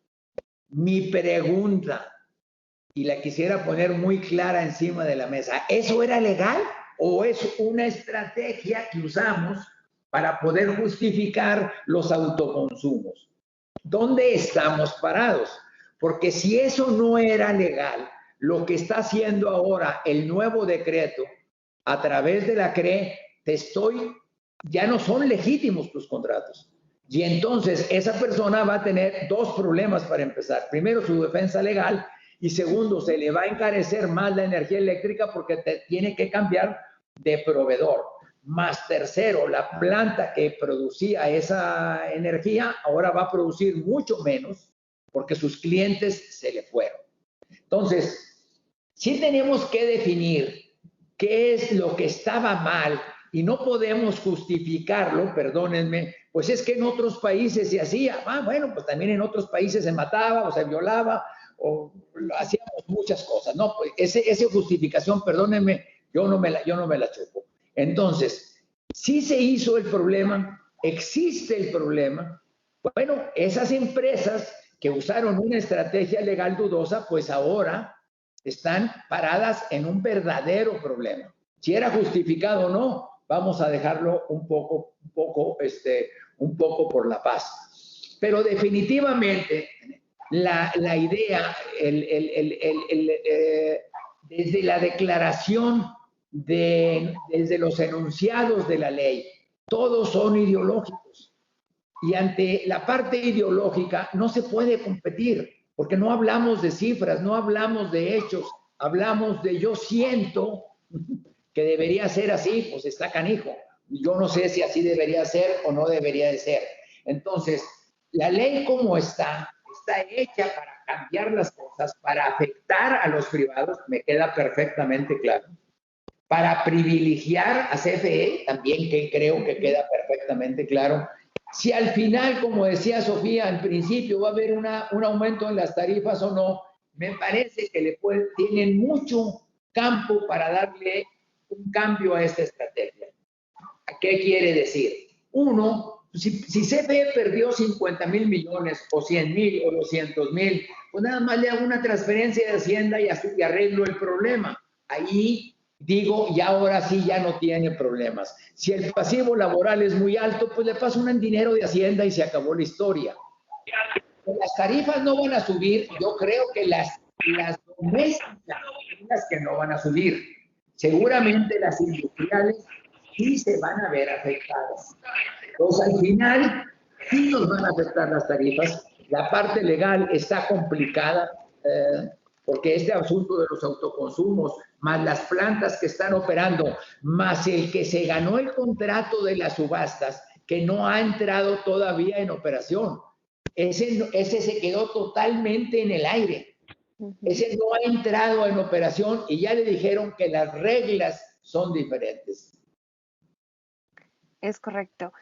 Mi pregunta, y la quisiera poner muy clara encima de la mesa, ¿eso era legal o es una estrategia que usamos para poder justificar los autoconsumos? ¿Dónde estamos parados? Porque si eso no era legal, lo que está haciendo ahora el nuevo decreto a través de la CRE, ya no son legítimos tus contratos. Y entonces esa persona va a tener dos problemas para empezar. Primero, su defensa legal y segundo, se le va a encarecer más la energía eléctrica porque tiene que cambiar de proveedor. Más tercero, la planta que producía esa energía ahora va a producir mucho menos porque sus clientes se le fueron. Entonces, sí tenemos que definir qué es lo que estaba mal y no podemos justificarlo, perdónenme, pues es que en otros países se hacía. Bueno, pues también en otros países se mataba o se violaba o hacíamos muchas cosas. No, pues esa justificación, perdónenme, yo no me la chupo. Entonces, sí se hizo el problema, existe el problema. Bueno, esas empresas que usaron una estrategia legal dudosa, pues ahora están paradas en un verdadero problema. Si era justificado o no, vamos a dejarlo un poco por la paz. Pero definitivamente la idea, desde la declaración, desde los enunciados de la ley, todos son ideológicos. Y ante la parte ideológica no se puede competir, porque no hablamos de cifras, no hablamos de hechos, hablamos de yo siento que debería ser así, pues está canijo. Yo no sé si así debería ser o no debería de ser. Entonces, la ley como está hecha para cambiar las cosas, para afectar a los privados, me queda perfectamente claro. Para privilegiar a CFE, también que creo que queda perfectamente claro. Si al final, como decía Sofía, al principio va a haber un aumento en las tarifas o no, me parece que tienen mucho campo para darle un cambio a esta estrategia. ¿Qué quiere decir? Uno, si CFE perdió 50,000 millones o 100,000 o 200,000, pues nada más le hago una transferencia de Hacienda y arreglo el problema. Ahí digo, y ahora sí ya no tiene problemas. Si el pasivo laboral es muy alto, pues le paso un dinero de Hacienda y se acabó la historia. Las tarifas no van a subir, yo creo que las domésticas son las que no van a subir. Seguramente las industriales sí se van a ver afectadas. Entonces, al final, sí nos van a afectar las tarifas. La parte legal está complicada, porque este asunto de los autoconsumos, más las plantas que están operando, más el que se ganó el contrato de las subastas, que no ha entrado todavía en operación. Ese se quedó totalmente en el aire. Ese no ha entrado en operación y ya le dijeron que las reglas son diferentes. Es correcto.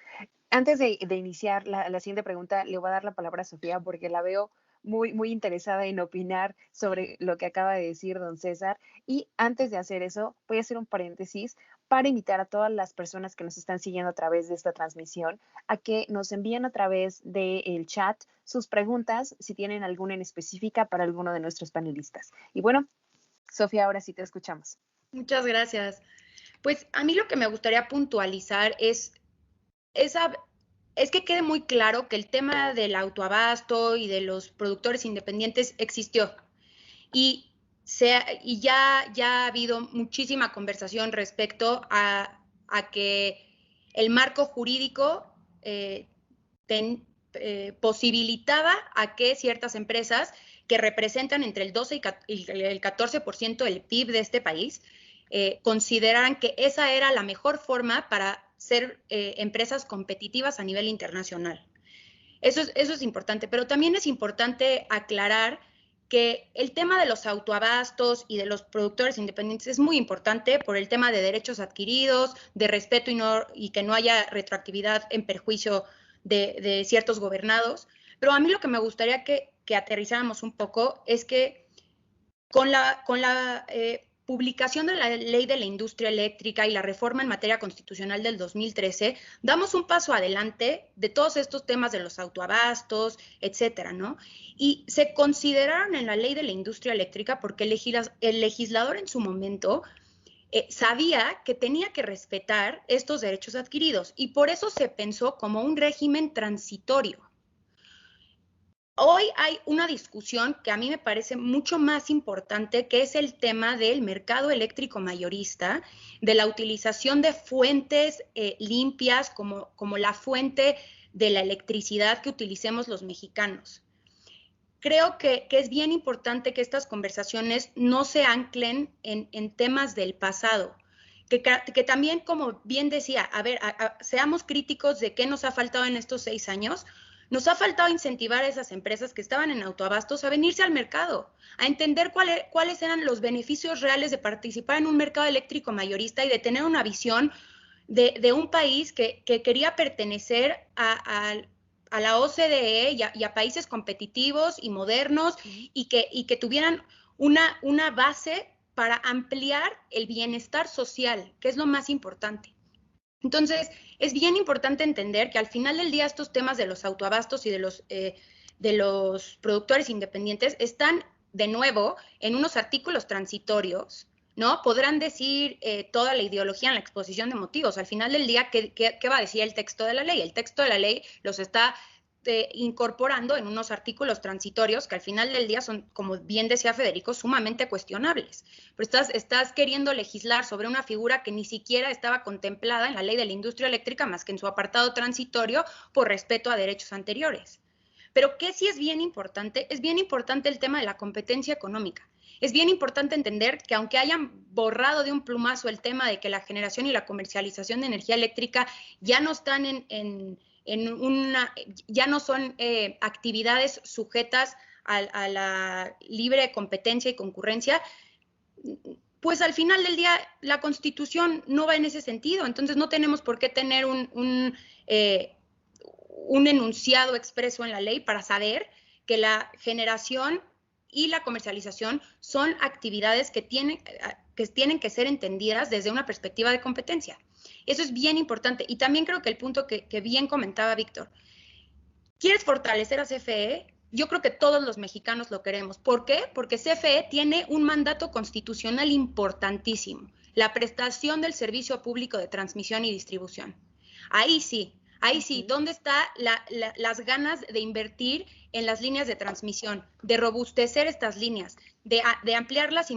Antes de iniciar la siguiente pregunta, le voy a dar la palabra a Sofía porque la veo muy, muy interesada en opinar sobre lo que acaba de decir don César. Y antes de hacer eso, voy a hacer un paréntesis para invitar a todas las personas que nos están siguiendo a través de esta transmisión a que nos envíen a través del chat sus preguntas, si tienen alguna en específica para alguno de nuestros panelistas. Y bueno, Sofía, ahora sí te escuchamos. Muchas gracias. Pues a mí lo que me gustaría puntualizar es que quede muy claro que el tema del autoabasto y de los productores independientes existió y ya ha habido muchísima conversación respecto a que el marco jurídico posibilitaba a que ciertas empresas que representan entre el 12 y el 14% del PIB de este país consideraran que esa era la mejor forma para ser empresas competitivas a nivel internacional. Eso es importante, pero también es importante aclarar que el tema de los autoabastos y de los productores independientes es muy importante por el tema de derechos adquiridos, de respeto y que no haya retroactividad en perjuicio de ciertos gobernados. Pero a mí lo que me gustaría que aterrizáramos un poco es que con la publicación de la Ley de la Industria Eléctrica y la reforma en materia constitucional del 2013, damos un paso adelante de todos estos temas de los autoabastos, etcétera, ¿no? Y se consideraron en la Ley de la Industria Eléctrica porque el legislador en su momento sabía que tenía que respetar estos derechos adquiridos y por eso se pensó como un régimen transitorio. Hoy hay una discusión que a mí me parece mucho más importante, que es el tema del mercado eléctrico mayorista, de la utilización de fuentes limpias como la fuente de la electricidad que utilicemos los mexicanos. Creo que es bien importante que estas conversaciones no se anclen en temas del pasado, que también, como bien decía, seamos críticos de qué nos ha faltado en estos 6 años. Nos ha faltado incentivar a esas empresas que estaban en autoabastos a venirse al mercado, a entender cuáles eran los beneficios reales de participar en un mercado eléctrico mayorista y de tener una visión de un país que quería pertenecer a la OCDE y a países competitivos y modernos y que tuvieran una base para ampliar el bienestar social, que es lo más importante. Entonces, es bien importante entender que al final del día estos temas de los autoabastos y de los productores independientes están de nuevo en unos artículos transitorios, ¿no? Podrán decir toda la ideología en la exposición de motivos. Al final del día, ¿qué va a decir el texto de la ley? El texto de la ley los está incorporando en unos artículos transitorios que al final del día son, como bien decía Federico, sumamente cuestionables. Pero estás queriendo legislar sobre una figura que ni siquiera estaba contemplada en la ley de la industria eléctrica más que en su apartado transitorio por respeto a derechos anteriores. Pero ¿qué sí es bien importante? Es bien importante el tema de la competencia económica. Es bien importante entender que aunque hayan borrado de un plumazo el tema de que la generación y la comercialización de energía eléctrica ya no están ya no son actividades sujetas a la libre competencia y concurrencia, pues al final del día la Constitución no va en ese sentido. Entonces no tenemos por qué tener un enunciado expreso en la ley para saber que la generación y la comercialización son actividades que tienen que ser entendidas desde una perspectiva de competencia. Eso es bien importante. Y también creo que el punto que bien comentaba Víctor, ¿quieres fortalecer a CFE? Yo creo que todos los mexicanos lo queremos. ¿Por qué? Porque CFE tiene un mandato constitucional importantísimo, la prestación del servicio público de transmisión y distribución. Ahí sí, ¿dónde están las ganas de invertir en las líneas de transmisión, de robustecer estas líneas, de ampliarlas y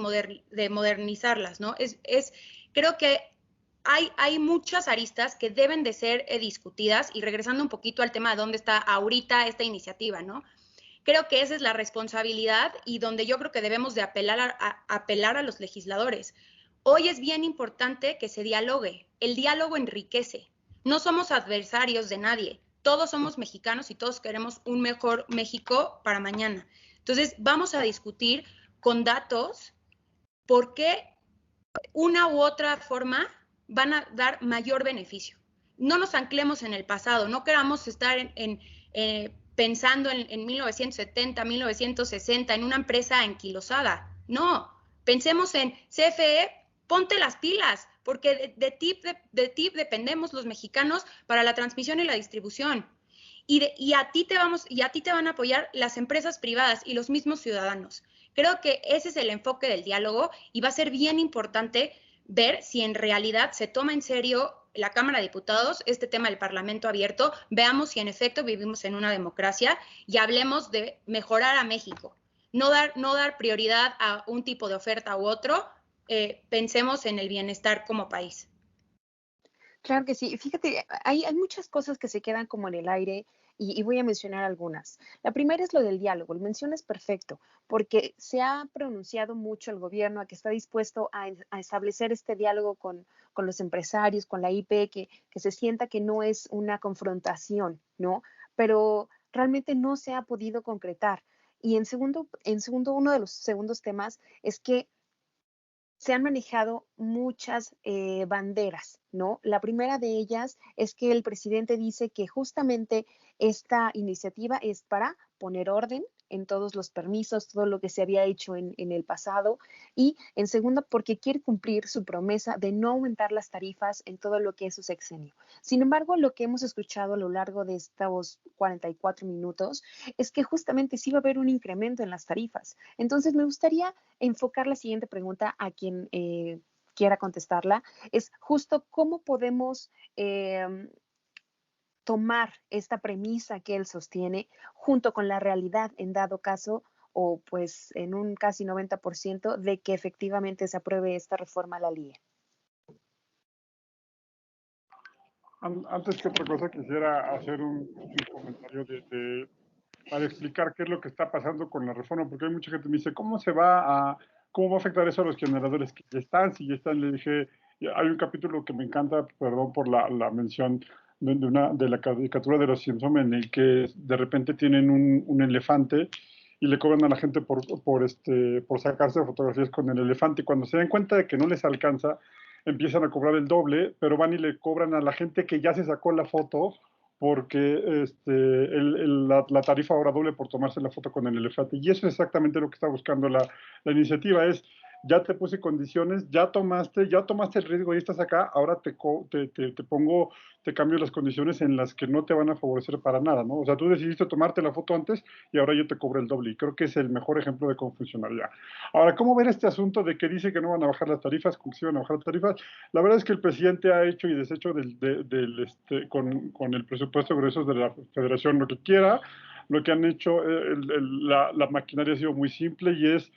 de modernizarlas, ¿no? Creo que hay muchas aristas que deben de ser discutidas, y regresando un poquito al tema de dónde está ahorita esta iniciativa, ¿no? Creo que esa es la responsabilidad y donde yo creo que debemos de apelar a los legisladores. Hoy es bien importante que se dialogue. El diálogo enriquece. No somos adversarios de nadie. Todos somos mexicanos y todos queremos un mejor México para mañana. Entonces, vamos a discutir con datos por qué una u otra forma van a dar mayor beneficio. No nos anclemos en el pasado, no queramos estar pensando en 1970, 1960, en una empresa enquilosada. No, pensemos en CFE, ponte las pilas, porque de ti dependemos los mexicanos para la transmisión y la distribución. Y a ti te van a apoyar las empresas privadas y los mismos ciudadanos. Creo que ese es el enfoque del diálogo y va a ser bien importante ver si en realidad se toma en serio la Cámara de Diputados este tema del Parlamento abierto, veamos si en efecto vivimos en una democracia y hablemos de mejorar a México. No dar prioridad a un tipo de oferta u otro, pensemos en el bienestar como país. Claro que sí. Fíjate, hay muchas cosas que se quedan como en el aire y voy a mencionar algunas. La primera es lo del diálogo. Lo mencionas perfecto, porque se ha pronunciado mucho el gobierno a que está dispuesto a establecer este diálogo con los empresarios, con la IP, que se sienta que no es una confrontación, ¿no? Pero realmente no se ha podido concretar. Y en segundo, uno de los segundos temas es que se han manejado muchas banderas, ¿no? La primera de ellas es que el presidente dice que justamente esta iniciativa es para poner orden en todos los permisos, todo lo que se había hecho en el pasado, y en segundo, porque quiere cumplir su promesa de no aumentar las tarifas en todo lo que es su sexenio. Sin embargo, lo que hemos escuchado a lo largo de estos 44 minutos es que justamente sí va a haber un incremento en las tarifas. Entonces, me gustaría enfocar la siguiente pregunta a quien quiera contestarla, es justo cómo podemos tomar esta premisa que él sostiene junto con la realidad en dado caso o pues en un casi 90% de que efectivamente se apruebe esta reforma a la LIE. Antes que otra cosa quisiera hacer un comentario para explicar qué es lo que está pasando con la reforma, porque hay mucha gente que me dice, ¿cómo va a afectar eso a los generadores que ya están? Si ya están, le dije, hay un capítulo que me encanta, perdón por la mención de la caricatura de los Simpson, en el que de repente tienen un elefante y le cobran a la gente por sacarse fotografías con el elefante, y cuando se dan cuenta de que no les alcanza, empiezan a cobrar el doble, pero van y le cobran a la gente que ya se sacó la foto, porque la tarifa ahora doble por tomarse la foto con el elefante. Y eso es exactamente lo que está buscando la iniciativa, es ya te puse condiciones, ya tomaste el riesgo y estás acá, ahora te cambio las condiciones en las que no te van a favorecer para nada, ¿no? O sea, tú decidiste tomarte la foto antes y ahora yo te cobro el doble, y creo que es el mejor ejemplo de cómo funcionaría. Ahora, ¿cómo ver este asunto de que dice que no van a bajar las tarifas, con que sí van a bajar las tarifas? La verdad es que el presidente ha hecho y deshecho con el presupuesto de egresos de la Federación lo que quiera. Lo que han hecho, la maquinaria ha sido muy simple y es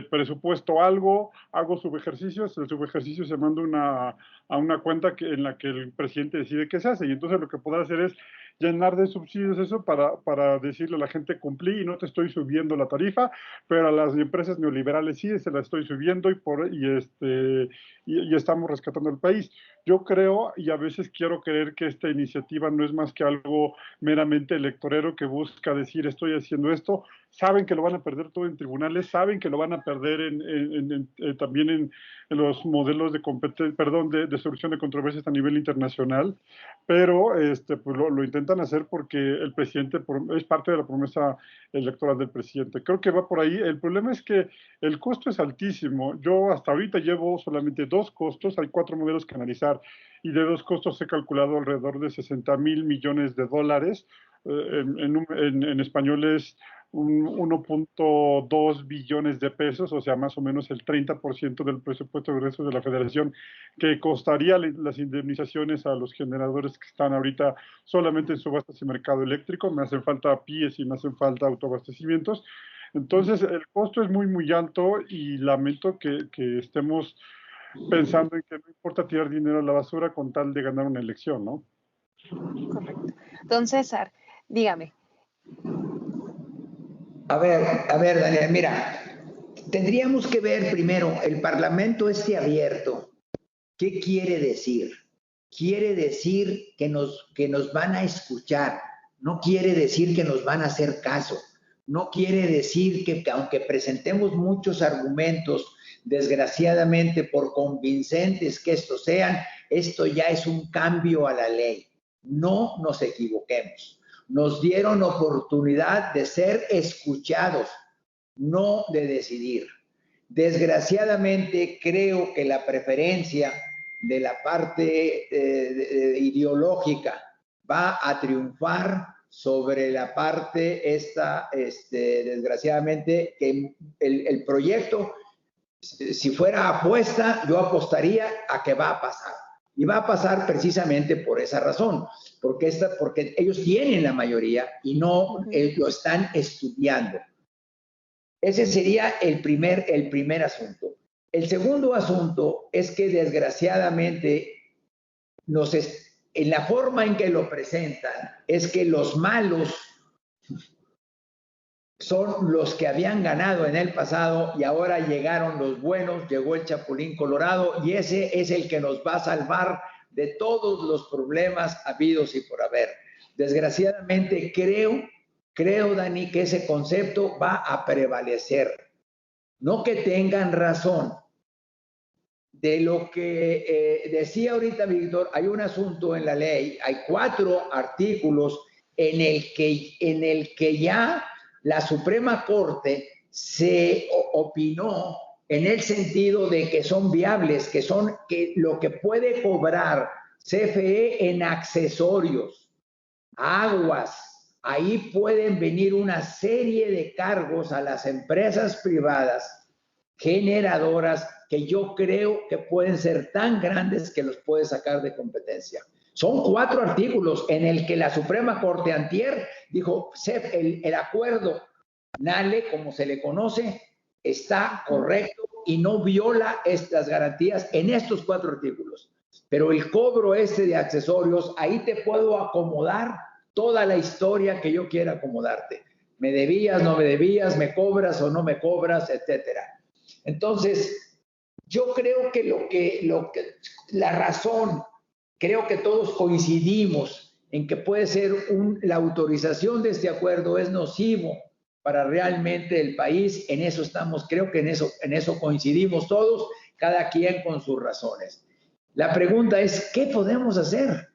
presupuesto algo, hago subejercicios, el subejercicio se manda a una cuenta en la que el presidente decide qué se hace, y entonces lo que podrá hacer es llenar de subsidios eso para decirle a la gente cumplí y no te estoy subiendo la tarifa, pero a las empresas neoliberales sí se la estoy subiendo y estamos rescatando el país. Yo creo y a veces quiero creer que esta iniciativa no es más que algo meramente electorero que busca decir estoy haciendo esto. Saben que lo van a perder todo en tribunales, saben que lo van a perder también en los modelos de solución de controversias a nivel internacional, pero pues lo intentan hacer porque el presidente es parte de la promesa electoral del presidente. Creo que va por ahí. El problema es que el costo es altísimo. Yo hasta ahorita llevo solamente 2 costos, hay 4 modelos que analizar, y de 2 costos he calculado alrededor de $60,000 millones. En español es 1.2 billones de pesos, o sea, más o menos el 30% del presupuesto de egresos de la Federación, que costaría las indemnizaciones a los generadores que están ahorita solamente en subastas y mercado eléctrico. Me hacen falta PIEs y me hacen falta autoabastecimientos. Entonces, el costo es muy, muy alto y lamento que estemos pensando en que no importa tirar dinero a la basura con tal de ganar una elección, ¿no? Correcto. Don César, dígame. A ver, Daniel, mira, tendríamos que ver primero el Parlamento abierto. ¿Qué quiere decir? Quiere decir que nos van a escuchar, no quiere decir que nos van a hacer caso, no quiere decir que aunque presentemos muchos argumentos, desgraciadamente por convincentes que estos sean, esto ya es un cambio a la ley. No nos equivoquemos. Nos dieron oportunidad de ser escuchados, no de decidir. Desgraciadamente, creo que la preferencia de la parte ideológica va a triunfar sobre la parte desgraciadamente, que el proyecto, si fuera apuesta, yo apostaría a que va a pasar. Y va a pasar precisamente por esa razón, porque ellos tienen la mayoría y no lo están estudiando. Ese sería el primer asunto. El segundo asunto es que desgraciadamente en la forma en que lo presentan es que los malos son los que habían ganado en el pasado y ahora llegaron los buenos, llegó el Chapulín Colorado y ese es el que nos va a salvar de todos los problemas habidos y por haber. Desgraciadamente creo, Dani, que ese concepto va a prevalecer. No que tengan razón. De lo que decía ahorita Víctor, hay un asunto en la ley, hay 4 artículos en el que ya la Suprema Corte se opinó en el sentido de que son viables, que lo que puede cobrar CFE en accesorios, aguas, ahí pueden venir una serie de cargos a las empresas privadas generadoras que yo creo que pueden ser tan grandes que los puede sacar de competencia. Son 4 artículos en el que la Suprema Corte antier dijo, el acuerdo NALE, como se le conoce, está correcto y no viola estas garantías en estos 4 artículos. Pero el cobro de accesorios, ahí te puedo acomodar toda la historia que yo quiera acomodarte. Me debías, no me debías, me cobras o no me cobras, etcétera. Entonces, yo creo que la razón, creo que todos coincidimos en que puede ser la autorización de este acuerdo es nocivo para realmente el país. En eso estamos, creo que en eso coincidimos todos, cada quien con sus razones. La pregunta es, ¿qué podemos hacer?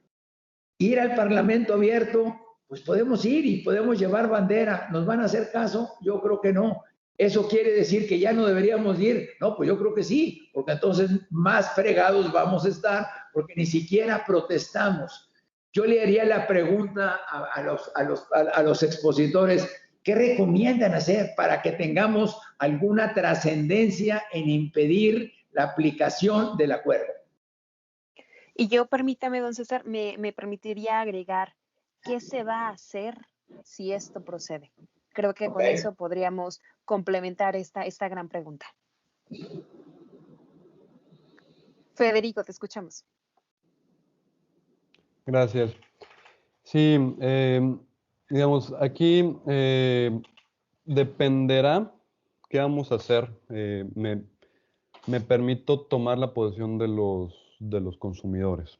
Ir al Parlamento abierto, pues podemos ir y podemos llevar bandera. ¿Nos van a hacer caso? Yo creo que no. ¿Eso quiere decir que ya no deberíamos ir? No, pues yo creo que sí, porque entonces más fregados vamos a estar, porque ni siquiera protestamos. Yo le haría la pregunta a los expositores, ¿qué recomiendan hacer para que tengamos alguna trascendencia en impedir la aplicación del acuerdo? Y yo, permítame, don César, me permitiría agregar, ¿qué se va a hacer si esto procede? Creo que con eso podríamos complementar esta gran pregunta. Federico, te escuchamos. Gracias. Sí, digamos, aquí dependerá qué vamos a hacer. Me permito tomar la posición de los consumidores.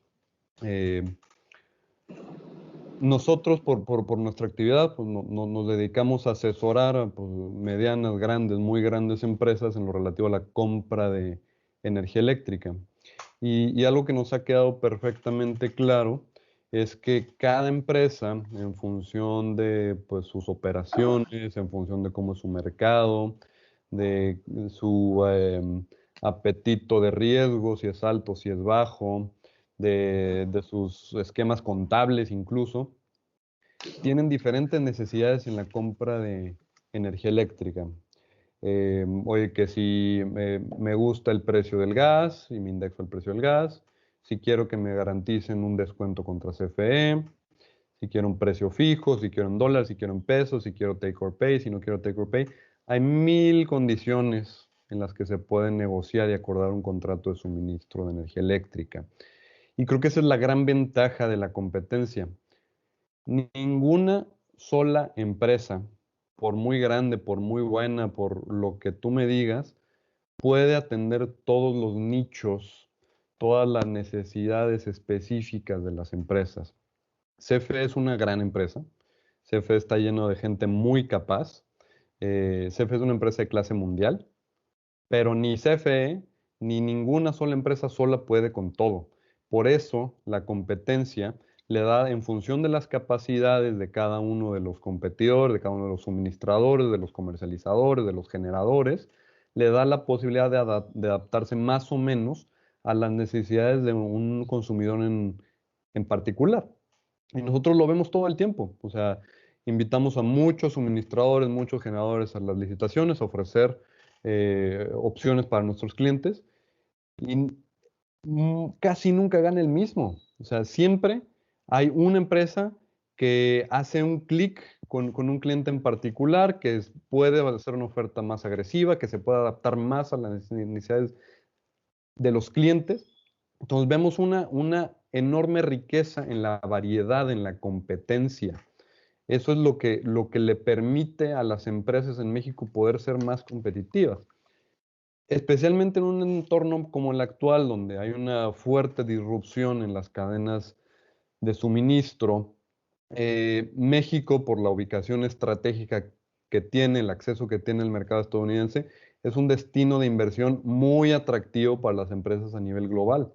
Nosotros, por nuestra actividad, pues, nos dedicamos a asesorar a pues, medianas, grandes, muy grandes empresas en lo relativo a la compra de energía eléctrica. Y algo que nos ha quedado perfectamente claro es que cada empresa, en función de pues, sus operaciones, en función de cómo es su mercado, de su apetito de riesgo, si es alto, si es bajo, de sus esquemas contables incluso, tienen diferentes necesidades en la compra de energía eléctrica. Oye, que si me gusta el precio del gas y me indexo el precio del gas, si quiero que me garanticen un descuento contra CFE, si quiero un precio fijo, si quiero en dólares, si quiero en pesos, si quiero take or pay, si no quiero take or pay. Hay 1000 condiciones en las que se puede negociar y acordar un contrato de suministro de energía eléctrica. Y creo que esa es la gran ventaja de la competencia. Ninguna sola empresa, por muy grande, por muy buena, por lo que tú me digas, puede atender todos los nichos, todas las necesidades específicas de las empresas. CFE es una gran empresa. CFE está lleno de gente muy capaz. CFE es una empresa de clase mundial, pero ni CFE ni ninguna sola empresa sola puede con todo. Por eso la competencia le da, en función de las capacidades de cada uno de los competidores, de cada uno de los suministradores, de los comercializadores, de los generadores, le da la posibilidad de adaptarse más o menos a las necesidades de un consumidor en particular. Y nosotros lo vemos todo el tiempo. O sea, invitamos a muchos suministradores, muchos generadores a las licitaciones a ofrecer opciones para nuestros clientes y casi nunca gana el mismo. O sea, siempre hay una empresa que hace un clic con un cliente en particular, que puede hacer una oferta más agresiva, que se puede adaptar más a las necesidades de los clientes. Entonces vemos una enorme riqueza en la variedad, en la competencia. Eso es lo que le permite a las empresas en México poder ser más competitivas. Especialmente en un entorno como el actual, donde hay una fuerte disrupción en las cadenas de suministro. México, por la ubicación estratégica que tiene, el acceso que tiene el mercado estadounidense, es un destino de inversión muy atractivo para las empresas a nivel global.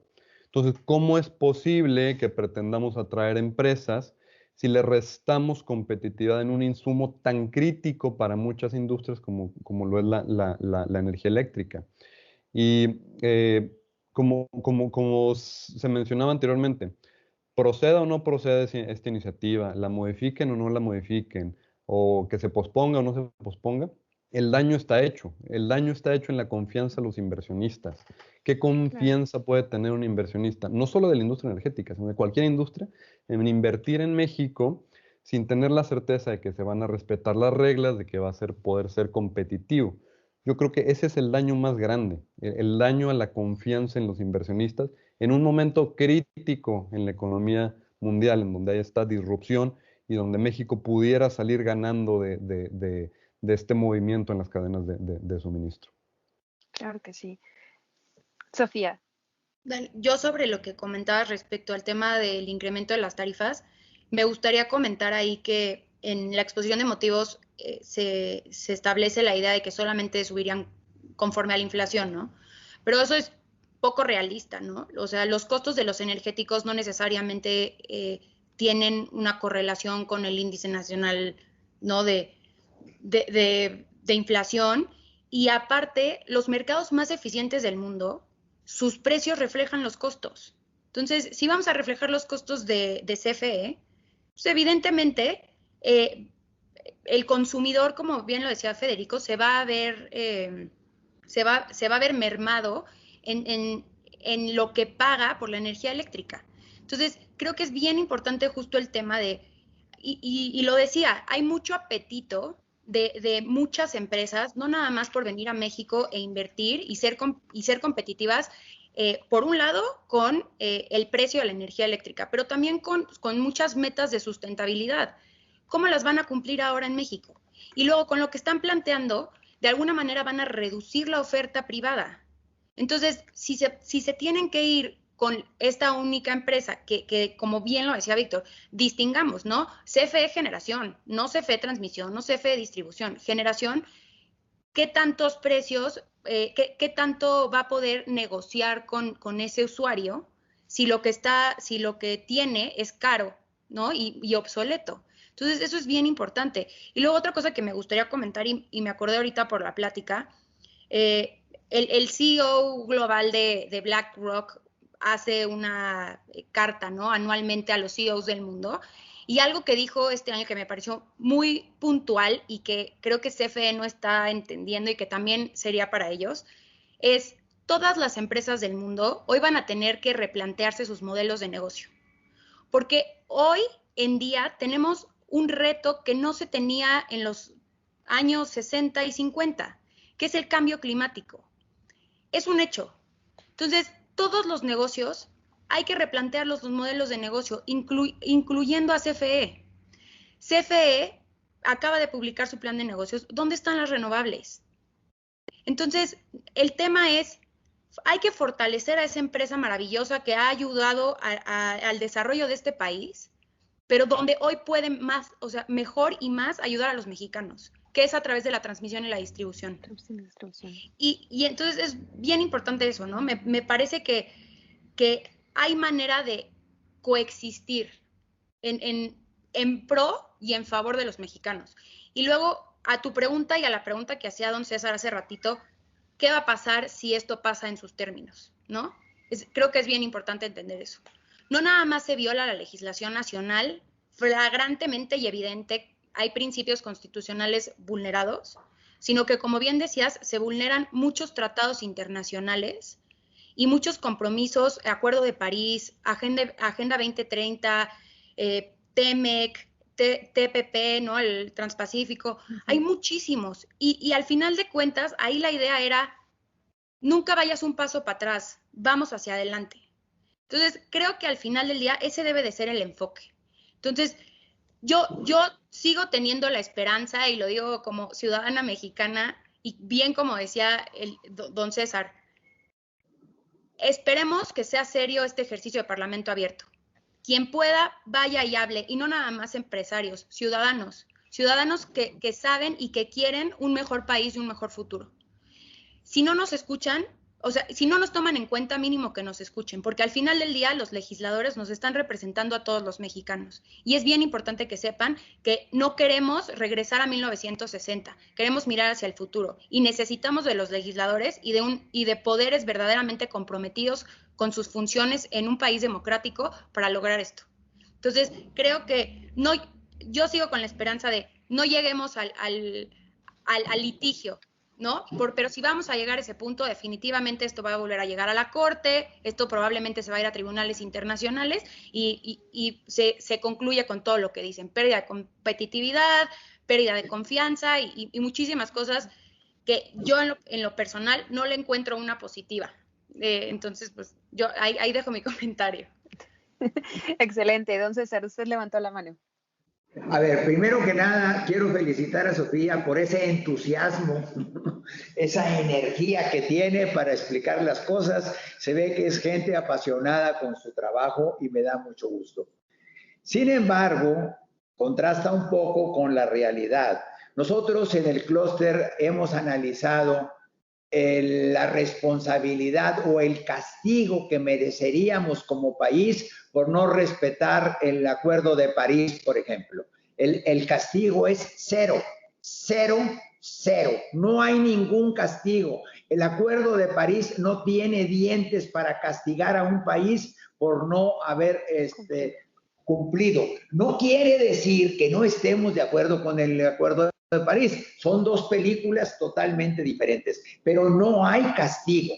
Entonces, ¿cómo es posible que pretendamos atraer empresas si le restamos competitividad en un insumo tan crítico para muchas industrias como lo es la energía eléctrica? Y como se mencionaba anteriormente, proceda o no proceda esta iniciativa, la modifiquen o no la modifiquen, o que se posponga o no se posponga, el daño está hecho. El daño está hecho en la confianza de los inversionistas. ¿Qué confianza puede tener un inversionista? No solo de la industria energética, sino de cualquier industria, en invertir en México sin tener la certeza de que se van a respetar las reglas, de que va a poder ser competitivo. Yo creo que ese es el daño más grande, el daño a la confianza en los inversionistas en un momento crítico en la economía mundial, en donde hay esta disrupción y donde México pudiera salir ganando de este movimiento en las cadenas de suministro. Claro que sí. Sofía. Yo sobre lo que comentabas respecto al tema del incremento de las tarifas, me gustaría comentar ahí que en la exposición de motivos se establece la idea de que solamente subirían conforme a la inflación, ¿no? Pero eso es poco realista, ¿no? O sea, los costos de los energéticos no necesariamente tienen una correlación con el índice nacional, ¿no? de inflación, y aparte, los mercados más eficientes del mundo, sus precios reflejan los costos. Entonces, si vamos a reflejar los costos de CFE, pues evidentemente el consumidor, como bien lo decía Federico, se va a ver mermado en lo que paga por la energía eléctrica. Entonces, creo que es bien importante justo el tema de, y lo decía, hay mucho apetito de muchas empresas, no nada más por venir a México e invertir y ser competitivas, por un lado, con el precio de la energía eléctrica, pero también con muchas metas de sustentabilidad. ¿Cómo las van a cumplir ahora en México? Y luego, con lo que están planteando, de alguna manera van a reducir la oferta privada. Entonces, si se tienen que ir con esta única empresa, que como bien lo decía Víctor, distingamos, ¿no? CFE generación, no CFE transmisión, no CFE distribución. Generación, ¿qué tantos precios, qué tanto va a poder negociar con ese usuario si lo que tiene es caro, ¿no? Y obsoleto. Entonces, eso es bien importante. Y luego otra cosa que me gustaría comentar, y me acordé ahorita por la plática, el CEO global de BlackRock hace una carta, ¿no? Anualmente a los CEOs del mundo, y algo que dijo este año que me pareció muy puntual y que creo que CFE no está entendiendo y que también sería para ellos, es todas las empresas del mundo hoy van a tener que replantearse sus modelos de negocio. Porque hoy en día tenemos un reto que no se tenía en los años 60 y 50, que es el cambio climático. Es un hecho. Entonces, todos los negocios hay que replantear los modelos de negocio, incluyendo a CFE. CFE acaba de publicar su plan de negocios. ¿Dónde están las renovables? Entonces, el tema es, hay que fortalecer a esa empresa maravillosa que ha ayudado al desarrollo de este país, pero donde hoy pueden más, o sea, mejor y más ayudar a los mexicanos, que es a través de la transmisión y la distribución. Y entonces es bien importante eso, ¿no? Me parece que hay manera de coexistir en pro y en favor de los mexicanos. Y luego, a tu pregunta y a la pregunta que hacía don César hace ratito, ¿qué va a pasar si esto pasa en sus términos? ¿No? Creo que es bien importante entender eso. No nada más se viola la legislación nacional, flagrantemente y evidente, hay principios constitucionales vulnerados, sino que, como bien decías, se vulneran muchos tratados internacionales y muchos compromisos, Acuerdo de París, Agenda 2030, TEMEC, TPP, ¿no? El Transpacífico, hay muchísimos. Y al final de cuentas, ahí la idea era, nunca vayas un paso para atrás, vamos hacia adelante. Entonces, creo que al final del día ese debe de ser el enfoque. Entonces, yo sigo teniendo la esperanza, y lo digo como ciudadana mexicana, y bien como decía don César, esperemos que sea serio este ejercicio de Parlamento abierto. Quien pueda, vaya y hable, y no nada más empresarios, ciudadanos que saben y que quieren un mejor país y un mejor futuro. Si no nos escuchan, o sea, si no nos toman en cuenta, mínimo que nos escuchen, porque al final del día los legisladores nos están representando a todos los mexicanos. Y es bien importante que sepan que no queremos regresar a 1960, queremos mirar hacia el futuro y necesitamos de los legisladores y de poderes verdaderamente comprometidos con sus funciones en un país democrático para lograr esto. Entonces, creo que yo sigo con la esperanza de no lleguemos al litigio, ¿no? Pero si vamos a llegar a ese punto, definitivamente esto va a volver a llegar a la Corte, esto probablemente se va a ir a tribunales internacionales y se concluye con todo lo que dicen, pérdida de competitividad, pérdida de confianza y muchísimas cosas que yo en lo personal no le encuentro una positiva. Entonces, pues yo ahí dejo mi comentario. Excelente. Don César, usted levantó la mano. A ver, primero que nada, quiero felicitar a Sofía por ese entusiasmo, esa energía que tiene para explicar las cosas. Se ve que es gente apasionada con su trabajo y me da mucho gusto. Sin embargo, contrasta un poco con la realidad. Nosotros en el clúster hemos analizado la responsabilidad o el castigo que mereceríamos como país por no respetar el Acuerdo de París, por ejemplo. El castigo es cero, cero, cero. No hay ningún castigo. El Acuerdo de París no tiene dientes para castigar a un país por no haber cumplido. No quiere decir que no estemos de acuerdo con el Acuerdo de París. Son dos películas totalmente diferentes, pero no hay castigo.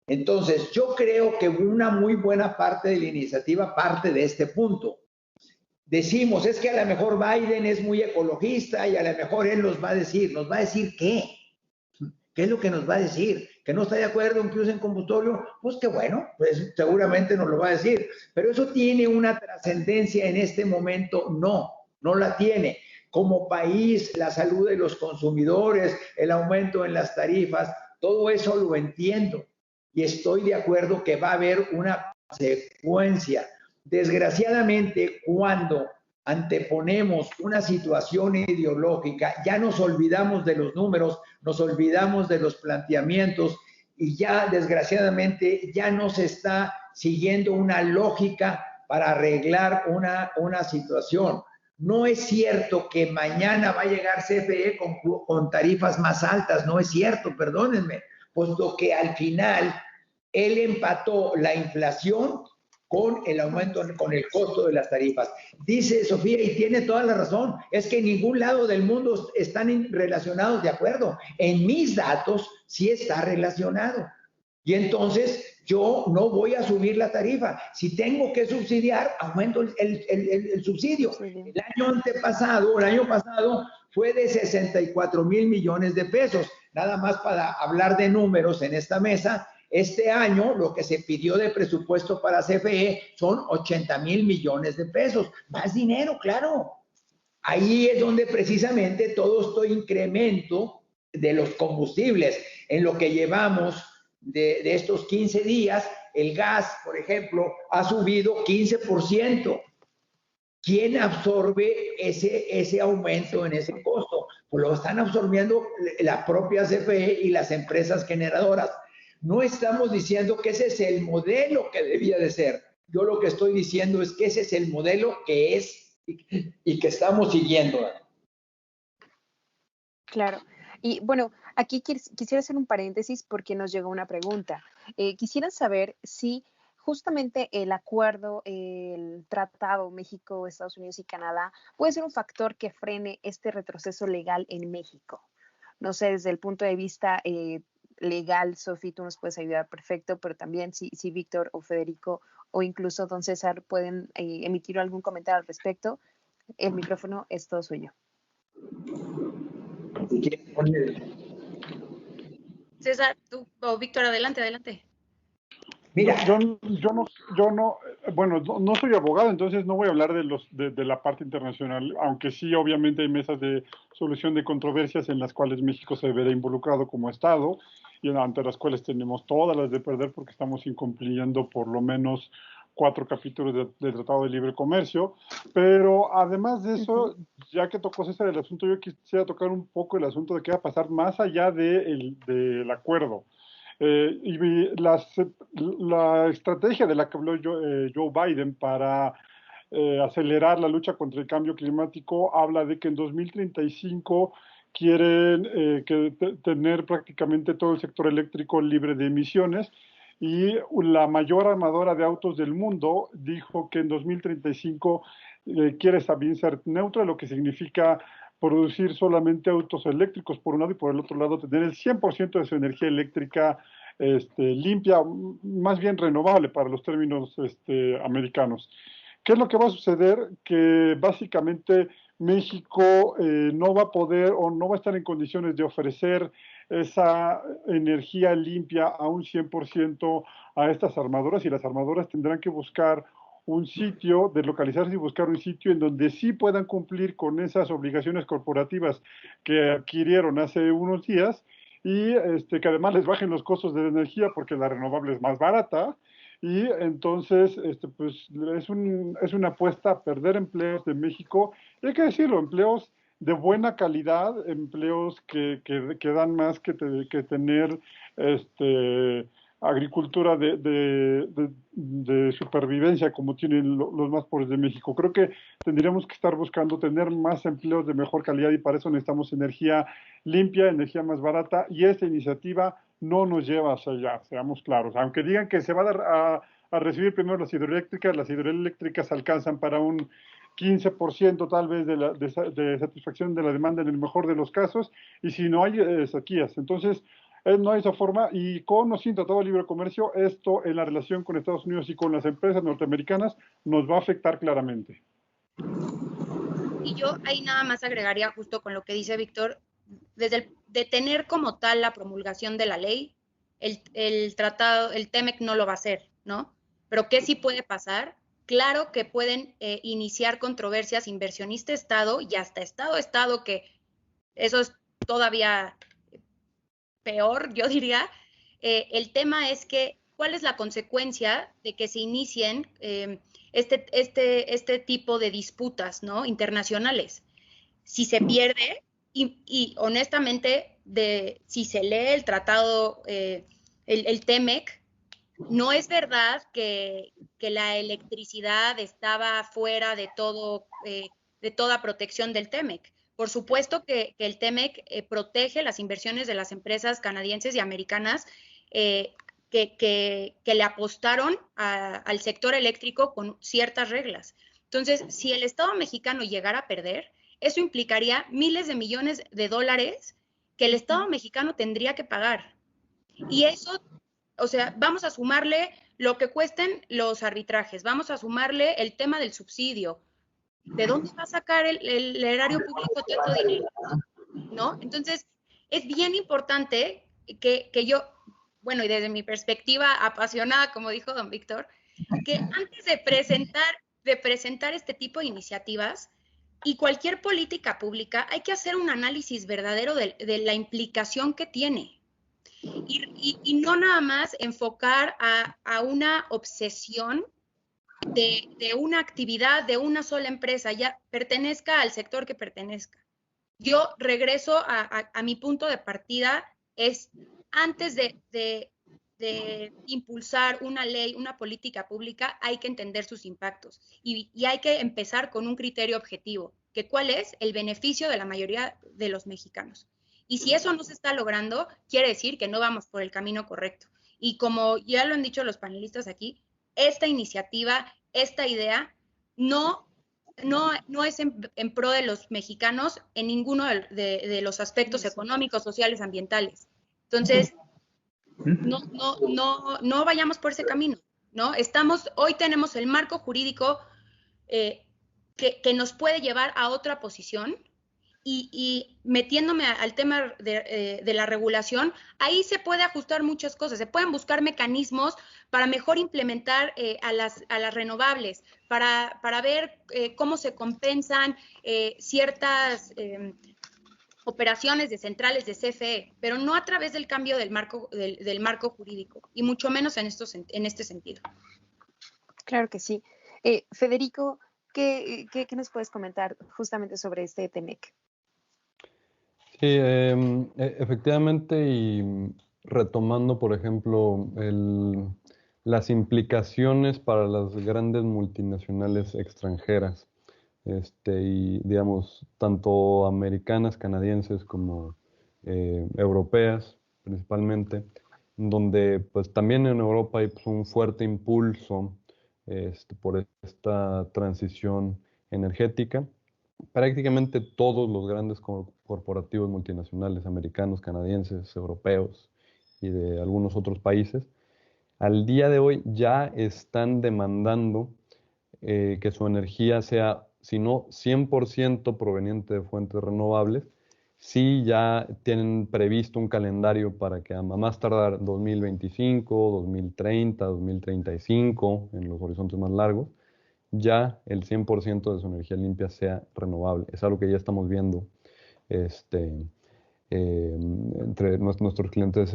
Entonces, yo creo que una muy buena parte de la iniciativa parte de este punto. Decimos, es que a lo mejor Biden es muy ecologista y a lo mejor él nos va a decir ¿qué? ¿Qué es lo que nos va a decir? ¿Que no está de acuerdo en que usen combustible? Pues que bueno, pues seguramente nos lo va a decir. Pero eso tiene una trascendencia en este momento, no la tiene. Como país, la salud de los consumidores, el aumento en las tarifas, todo eso lo entiendo. Y estoy de acuerdo que va a haber una consecuencia. Desgraciadamente, cuando anteponemos una situación ideológica, ya nos olvidamos de los números, nos olvidamos de los planteamientos y ya desgraciadamente ya no se está siguiendo una lógica para arreglar una situación. No es cierto que mañana va a llegar CFE con tarifas más altas, no es cierto, perdónenme, puesto que al final él empató la inflación con el aumento, con el costo de las tarifas. Dice Sofía, y tiene toda la razón, es que en ningún lado del mundo están relacionados de acuerdo. En mis datos sí está relacionado. Y entonces yo no voy a subir la tarifa. Si tengo que subsidiar, aumento el subsidio. El año pasado fue de 64 mil millones de pesos. Nada más para hablar de números en esta mesa, este año lo que se pidió de presupuesto para CFE son 80 mil millones de pesos. Más dinero, claro. Ahí es donde precisamente todo este incremento de los combustibles, en lo que llevamos de estos 15 días, el gas, por ejemplo, ha subido 15%. ¿Quién absorbe ese aumento en ese costo? Pues lo están absorbiendo la propia CFE y las empresas generadoras. No estamos diciendo que ese es el modelo que debía de ser. Yo lo que estoy diciendo es que ese es el modelo que es y que estamos siguiendo. Claro. Y bueno, aquí quisiera hacer un paréntesis porque nos llegó una pregunta. Quisiera saber si justamente el acuerdo, el tratado México, Estados Unidos y Canadá puede ser un factor que frene este retroceso legal en México. No sé, desde el punto de vista legal, Sofi, tú nos puedes ayudar perfecto, pero también si Víctor o Federico o incluso don César pueden emitir algún comentario al respecto, el micrófono es todo suyo. César, tú o Víctor, adelante. Mira, yo no, bueno, no soy abogado, entonces no voy a hablar de la parte internacional, aunque sí, obviamente hay mesas de solución de controversias en las cuales México se verá involucrado como Estado y ante las cuales tenemos todas las de perder porque estamos incumpliendo por lo menos 4 capítulos del Tratado de Libre Comercio, pero además de eso, ya que tocó César el asunto, yo quisiera tocar un poco el asunto de qué va a pasar más allá del acuerdo. Y la estrategia de la que habló Joe Biden para acelerar la lucha contra el cambio climático habla de que en 2035 quieren tener prácticamente todo el sector eléctrico libre de emisiones y la mayor armadora de autos del mundo dijo que en 2035 quiere también ser neutra, lo que significa producir solamente autos eléctricos por un lado y por el otro lado tener el 100% de su energía eléctrica limpia, más bien renovable para los términos americanos. ¿Qué es lo que va a suceder? Que básicamente México no va a poder o no va a estar en condiciones de ofrecer esa energía limpia a un 100% a estas armadoras y las armadoras tendrán que buscar un sitio, deslocalizarse y buscar un sitio en donde sí puedan cumplir con esas obligaciones corporativas que adquirieron hace unos días y que además les bajen los costos de la energía porque la renovable es más barata y entonces pues es una apuesta a perder empleos de México y hay que decirlo, empleos de buena calidad, empleos que dan más que tener agricultura de supervivencia como tienen los más pobres de México. Creo que tendríamos que estar buscando tener más empleos de mejor calidad y para eso necesitamos energía limpia, energía más barata y esta iniciativa no nos lleva hacia allá, seamos claros. Aunque digan que se va a recibir primero las hidroeléctricas alcanzan para un 15% tal vez de satisfacción de la demanda en el mejor de los casos, y si no hay sequías. Entonces, no hay esa forma, y con o sin tratado de libre comercio, esto en la relación con Estados Unidos y con las empresas norteamericanas nos va a afectar claramente. Y yo ahí nada más agregaría justo con lo que dice Víctor, desde de tener como tal la promulgación de la ley, el tratado, el TEMEC no lo va a hacer, ¿no? Pero ¿qué sí puede pasar? Claro que pueden iniciar controversias inversionista-Estado y hasta Estado-Estado, que eso es todavía peor, yo diría. El tema es que, ¿cuál es la consecuencia de que se inicien este tipo de disputas, ¿no? Internacionales? Si se pierde, y honestamente, si se lee el tratado, el TEMEC, no es verdad que la electricidad estaba fuera de toda protección del TEMEC. Por supuesto que el TEMEC protege las inversiones de las empresas canadienses y americanas que le apostaron al sector eléctrico con ciertas reglas. Entonces, si el Estado mexicano llegara a perder, eso implicaría miles de millones de dólares que el Estado mexicano tendría que pagar. Y eso, o sea, vamos a sumarle lo que cuesten los arbitrajes, vamos a sumarle el tema del subsidio. ¿De dónde va a sacar el erario público tanto dinero? ¿No? Entonces, es bien importante que yo, bueno, y desde mi perspectiva apasionada, como dijo don Víctor, que antes de presentar este tipo de iniciativas y cualquier política pública, hay que hacer un análisis verdadero de la implicación que tiene. Y no nada más enfocar a una obsesión de una actividad, de una sola empresa, ya pertenezca al sector que pertenezca. Yo regreso a mi punto de partida, es antes de impulsar una ley, una política pública, hay que entender sus impactos y hay que empezar con un criterio objetivo, que cuál es el beneficio de la mayoría de los mexicanos. Y si eso no se está logrando, quiere decir que no vamos por el camino correcto. Y como ya lo han dicho los panelistas aquí, esta iniciativa, esta idea, no es en pro de los mexicanos en ninguno de los aspectos económicos, sociales, ambientales. Entonces, no vayamos por ese camino, ¿no? Hoy tenemos el marco jurídico que nos puede llevar a otra posición. Y metiéndome al tema de la regulación, ahí se puede ajustar muchas cosas, se pueden buscar mecanismos para mejor implementar a las renovables, para ver cómo se compensan ciertas operaciones de centrales de CFE, pero no a través del cambio del marco jurídico, y mucho menos en este sentido. Claro que sí. Federico, ¿qué nos puedes comentar justamente sobre este TEMEC? Sí, efectivamente, y retomando, por ejemplo, las implicaciones para las grandes multinacionales extranjeras, y digamos, tanto americanas, canadienses como europeas, principalmente, donde pues también en Europa hay pues, un fuerte impulso por esta transición energética. Prácticamente todos los grandes corporativos multinacionales, americanos, canadienses, europeos y de algunos otros países, al día de hoy ya están demandando que su energía sea, si no 100% proveniente de fuentes renovables, sí ya tienen previsto un calendario para que a más tardar 2025, 2030, 2035, en los horizontes más largos, ya el 100% de su energía limpia sea renovable. Es algo que ya estamos viendo entre nuestros clientes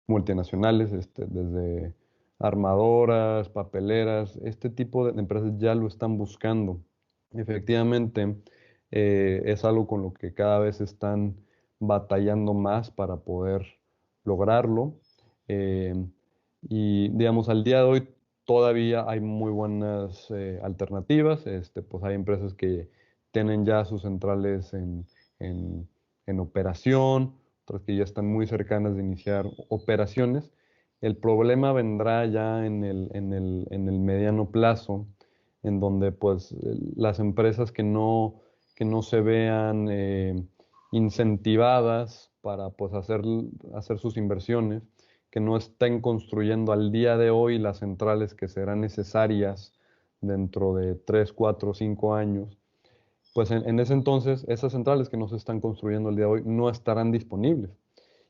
multinacionales, desde armadoras, papeleras, este tipo de empresas ya lo están buscando. Efectivamente, es algo con lo que cada vez están batallando más para poder lograrlo. Y digamos, al día de hoy todavía hay muy buenas alternativas. Pues hay empresas que tienen ya sus centrales en operación, otras que ya están muy cercanas de iniciar operaciones. El problema vendrá ya en el mediano plazo, en donde pues las empresas que no se vean incentivadas para pues hacer sus inversiones, que no estén construyendo al día de hoy las centrales que serán necesarias dentro de 3, 4, 5 años, pues en ese entonces esas centrales que no se están construyendo al día de hoy no estarán disponibles.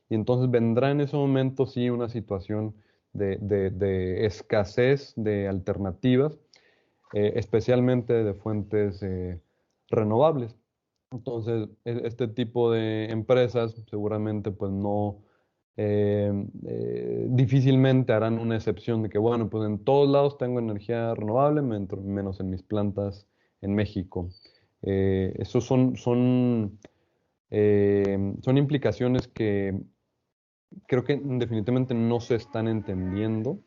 Y entonces vendrá en ese momento sí una situación de escasez de alternativas, especialmente de fuentes renovables. Entonces, este tipo de empresas seguramente pues no, difícilmente harán una excepción de que, bueno, pues en todos lados tengo energía renovable, menos en mis plantas en México. Esos son implicaciones que creo que definitivamente no se están entendiendo.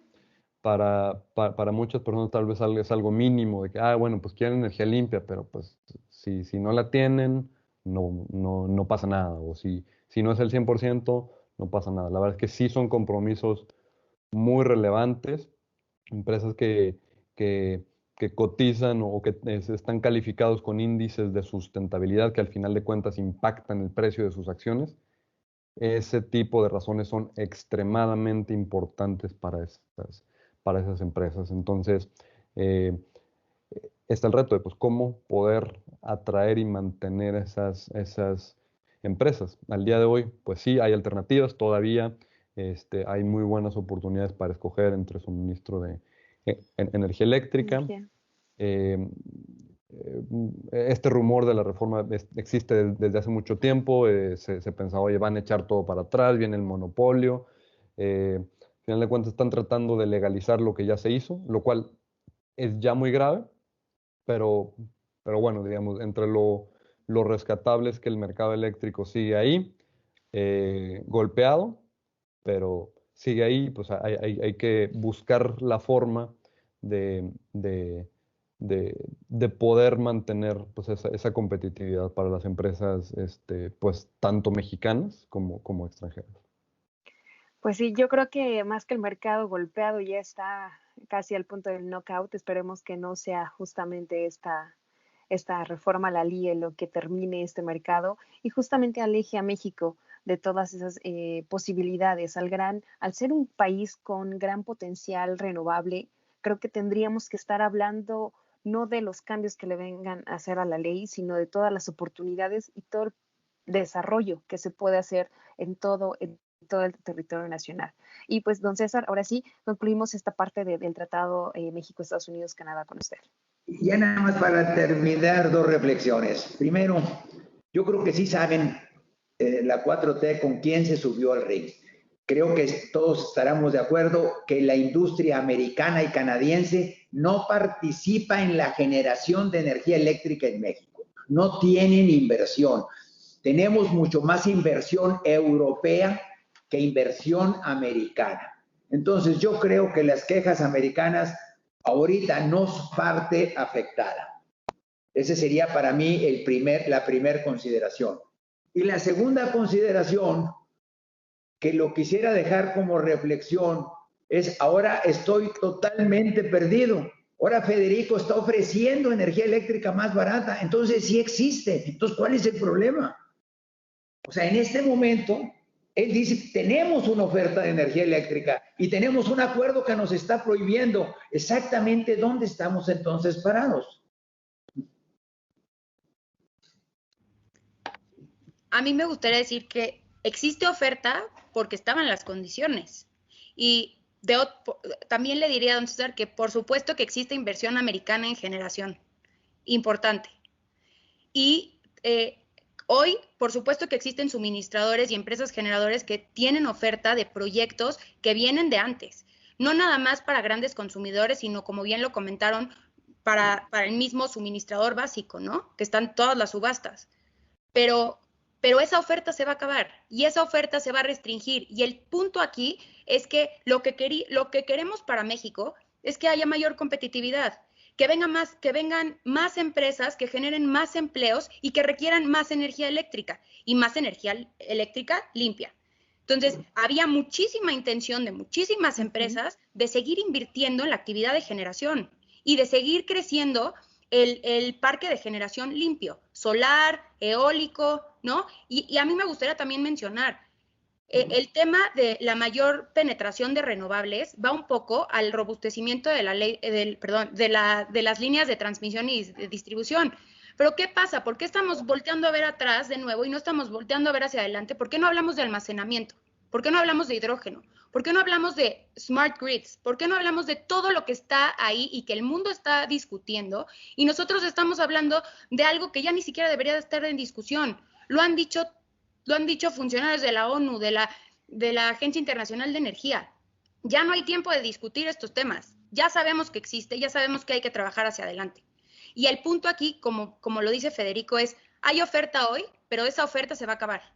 Para muchas personas tal vez es algo mínimo, de que, bueno, pues quieren energía limpia, pero pues si no la tienen, no pasa nada, o si no es el 100%, no pasa nada. La verdad es que sí son compromisos muy relevantes, empresas que, que cotizan o que están calificados con índices de sustentabilidad que al final de cuentas impactan el precio de sus acciones. Ese tipo de razones son extremadamente importantes para esas empresas. Entonces, eh, está el reto de pues, cómo poder atraer y mantener esas empresas. Al día de hoy, pues sí, hay alternativas todavía. Hay muy buenas oportunidades para escoger entre suministro de energía eléctrica. Energía. Este rumor de la reforma existe desde hace mucho tiempo. Se pensaba, oye, van a echar todo para atrás, viene el monopolio. Al final de cuentas están tratando de legalizar lo que ya se hizo, lo cual es ya muy grave, pero bueno, digamos, entre lo rescatable es que el mercado eléctrico sigue ahí, golpeado, pero sigue ahí, pues hay que buscar la forma de, de, de poder mantener pues, esa competitividad para las empresas, pues tanto mexicanas como extranjeras. Pues sí, yo creo que más que el mercado golpeado ya está casi al punto del knockout. Esperemos que no sea justamente esta reforma a la LIE lo que termine este mercado y justamente aleje a México de todas esas posibilidades. Al ser un país con gran potencial renovable, creo que tendríamos que estar hablando no de los cambios que le vengan a hacer a la ley, sino de todas las oportunidades y todo el desarrollo que se puede hacer en todo el territorio nacional. Y pues, don César, ahora sí, concluimos esta parte del Tratado México, Estados Unidos, Canadá con usted. Ya nada más para terminar, dos reflexiones. Primero, yo creo que sí saben la 4T con quién se subió al ring. Creo que todos estaremos de acuerdo que la industria americana y canadiense no participa en la generación de energía eléctrica en México. No tienen inversión. Tenemos mucho más inversión europea que inversión americana. Entonces, yo creo que las quejas americanas ahorita no es parte afectada. Ese sería para mí la primera consideración. Y la segunda consideración, que lo quisiera dejar como reflexión, es ahora estoy totalmente perdido. Ahora Federico está ofreciendo energía eléctrica más barata, entonces sí existe. Entonces, ¿cuál es el problema? O sea, en este momento, él dice, tenemos una oferta de energía eléctrica y tenemos un acuerdo que nos está prohibiendo. Exactamente dónde estamos entonces parados. A mí me gustaría decir que existe oferta porque estaban las condiciones. Y también le diría a don César que por supuesto que existe inversión americana en generación, importante. Y hoy, por supuesto que existen suministradores y empresas generadoras que tienen oferta de proyectos que vienen de antes. No nada más para grandes consumidores, sino como bien lo comentaron, para el mismo suministrador básico, ¿no? Que están todas las subastas. Pero esa oferta se va a acabar y esa oferta se va a restringir. Y el punto aquí es que lo que queremos para México es que haya mayor competitividad, que vengan más empresas, que generen más empleos y que requieran más energía eléctrica y más energía eléctrica limpia. Entonces, había muchísima intención de muchísimas empresas de seguir invirtiendo en la actividad de generación y de seguir creciendo el parque de generación limpio, solar, eólico, ¿no? Y a mí me gustaría también mencionar, el tema de la mayor penetración de renovables va un poco al robustecimiento de la ley, de las líneas de transmisión y de distribución. Pero ¿qué pasa? ¿Por qué estamos volteando a ver atrás de nuevo y no estamos volteando a ver hacia adelante? ¿Por qué no hablamos de almacenamiento? ¿Por qué no hablamos de hidrógeno? ¿Por qué no hablamos de smart grids? ¿Por qué no hablamos de todo lo que está ahí y que el mundo está discutiendo? Y nosotros estamos hablando de algo que ya ni siquiera debería de estar en discusión. Lo han dicho funcionarios de la ONU, de la Agencia Internacional de Energía. Ya no hay tiempo de discutir estos temas. Ya sabemos que existe, ya sabemos que hay que trabajar hacia adelante. Y el punto aquí, como lo dice Federico, es, hay oferta hoy, pero esa oferta se va a acabar.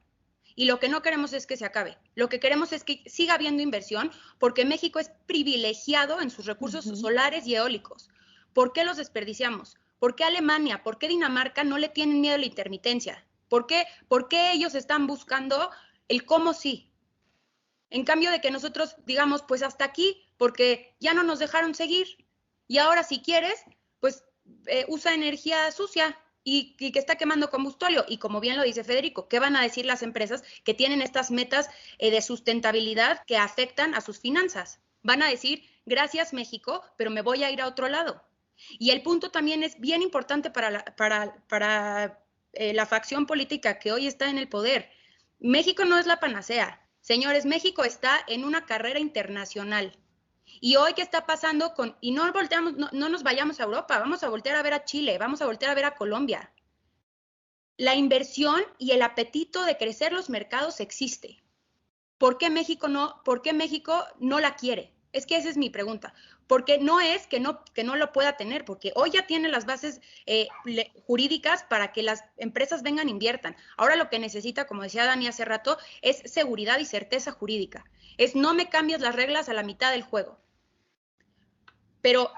Y lo que no queremos es que se acabe. Lo que queremos es que siga habiendo inversión, porque México es privilegiado en sus recursos solares y eólicos. ¿Por qué los desperdiciamos? ¿Por qué Alemania, por qué Dinamarca no le tienen miedo a la intermitencia? ¿Por qué ellos están buscando el cómo sí? En cambio de que nosotros digamos, pues hasta aquí, porque ya no nos dejaron seguir. Y ahora si quieres, pues usa energía sucia y que está quemando combustible. Y como bien lo dice Federico, ¿qué van a decir las empresas que tienen estas metas de sustentabilidad que afectan a sus finanzas? Van a decir, gracias México, pero me voy a ir a otro lado. Y el punto también es bien importante para la facción política que hoy está en el poder. México no es la panacea. Señores, México está en una carrera internacional. Y hoy, ¿qué está pasando con...? Y no nos vayamos a Europa, vamos a voltear a ver a Chile, vamos a voltear a ver a Colombia. La inversión y el apetito de crecer los mercados existe. ¿Por qué México no la quiere? Es que esa es mi pregunta. Porque no es que no lo pueda tener, porque hoy ya tiene las bases jurídicas para que las empresas vengan e inviertan. Ahora lo que necesita, como decía Dani hace rato, es seguridad y certeza jurídica. Es no me cambies las reglas a la mitad del juego. Pero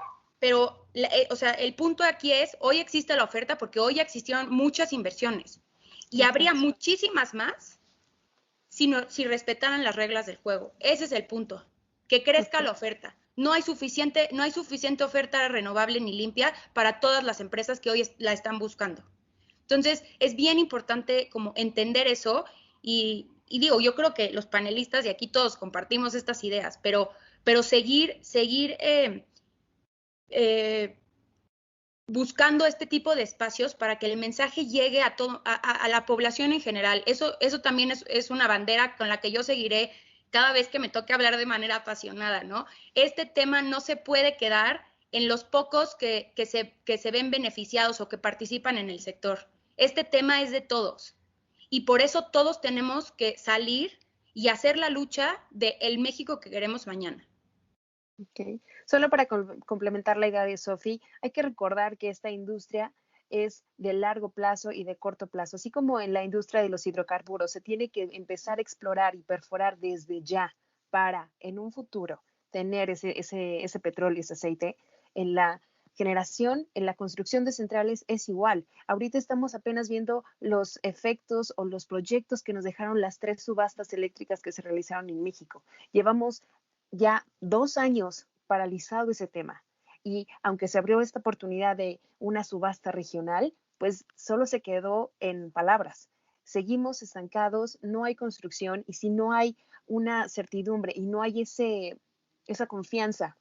o sea, el punto aquí es, hoy existe la oferta porque hoy ya existieron muchas inversiones y habría muchísimas más si respetaran las reglas del juego. Ese es el punto, que crezca la oferta. No hay suficiente oferta renovable ni limpia para todas las empresas que hoy la están buscando. Entonces, es bien importante como entender eso y digo, yo creo que los panelistas y aquí todos compartimos estas ideas, pero seguir buscando este tipo de espacios para que el mensaje llegue a la población en general. Eso también es una bandera con la que yo seguiré cada vez que me toque hablar de manera apasionada, ¿no? Este tema no se puede quedar en los pocos que se ven beneficiados o que participan en el sector. Este tema es de todos. Y por eso todos tenemos que salir y hacer la lucha del México que queremos mañana. Okay. Solo para complementar la idea de Sofi, hay que recordar que esta industria es de largo plazo y de corto plazo, así como en la industria de los hidrocarburos, se tiene que empezar a explorar y perforar desde ya para en un futuro tener ese petróleo, ese aceite. En la generación, en la construcción de centrales es igual. Ahorita estamos apenas viendo los efectos o los proyectos que nos dejaron las 3 subastas eléctricas que se realizaron en México. Llevamos ya 2 años paralizado ese tema y aunque se abrió esta oportunidad de una subasta regional, pues solo se quedó en palabras. Seguimos estancados, no hay construcción y si no hay una certidumbre y no hay esa confianza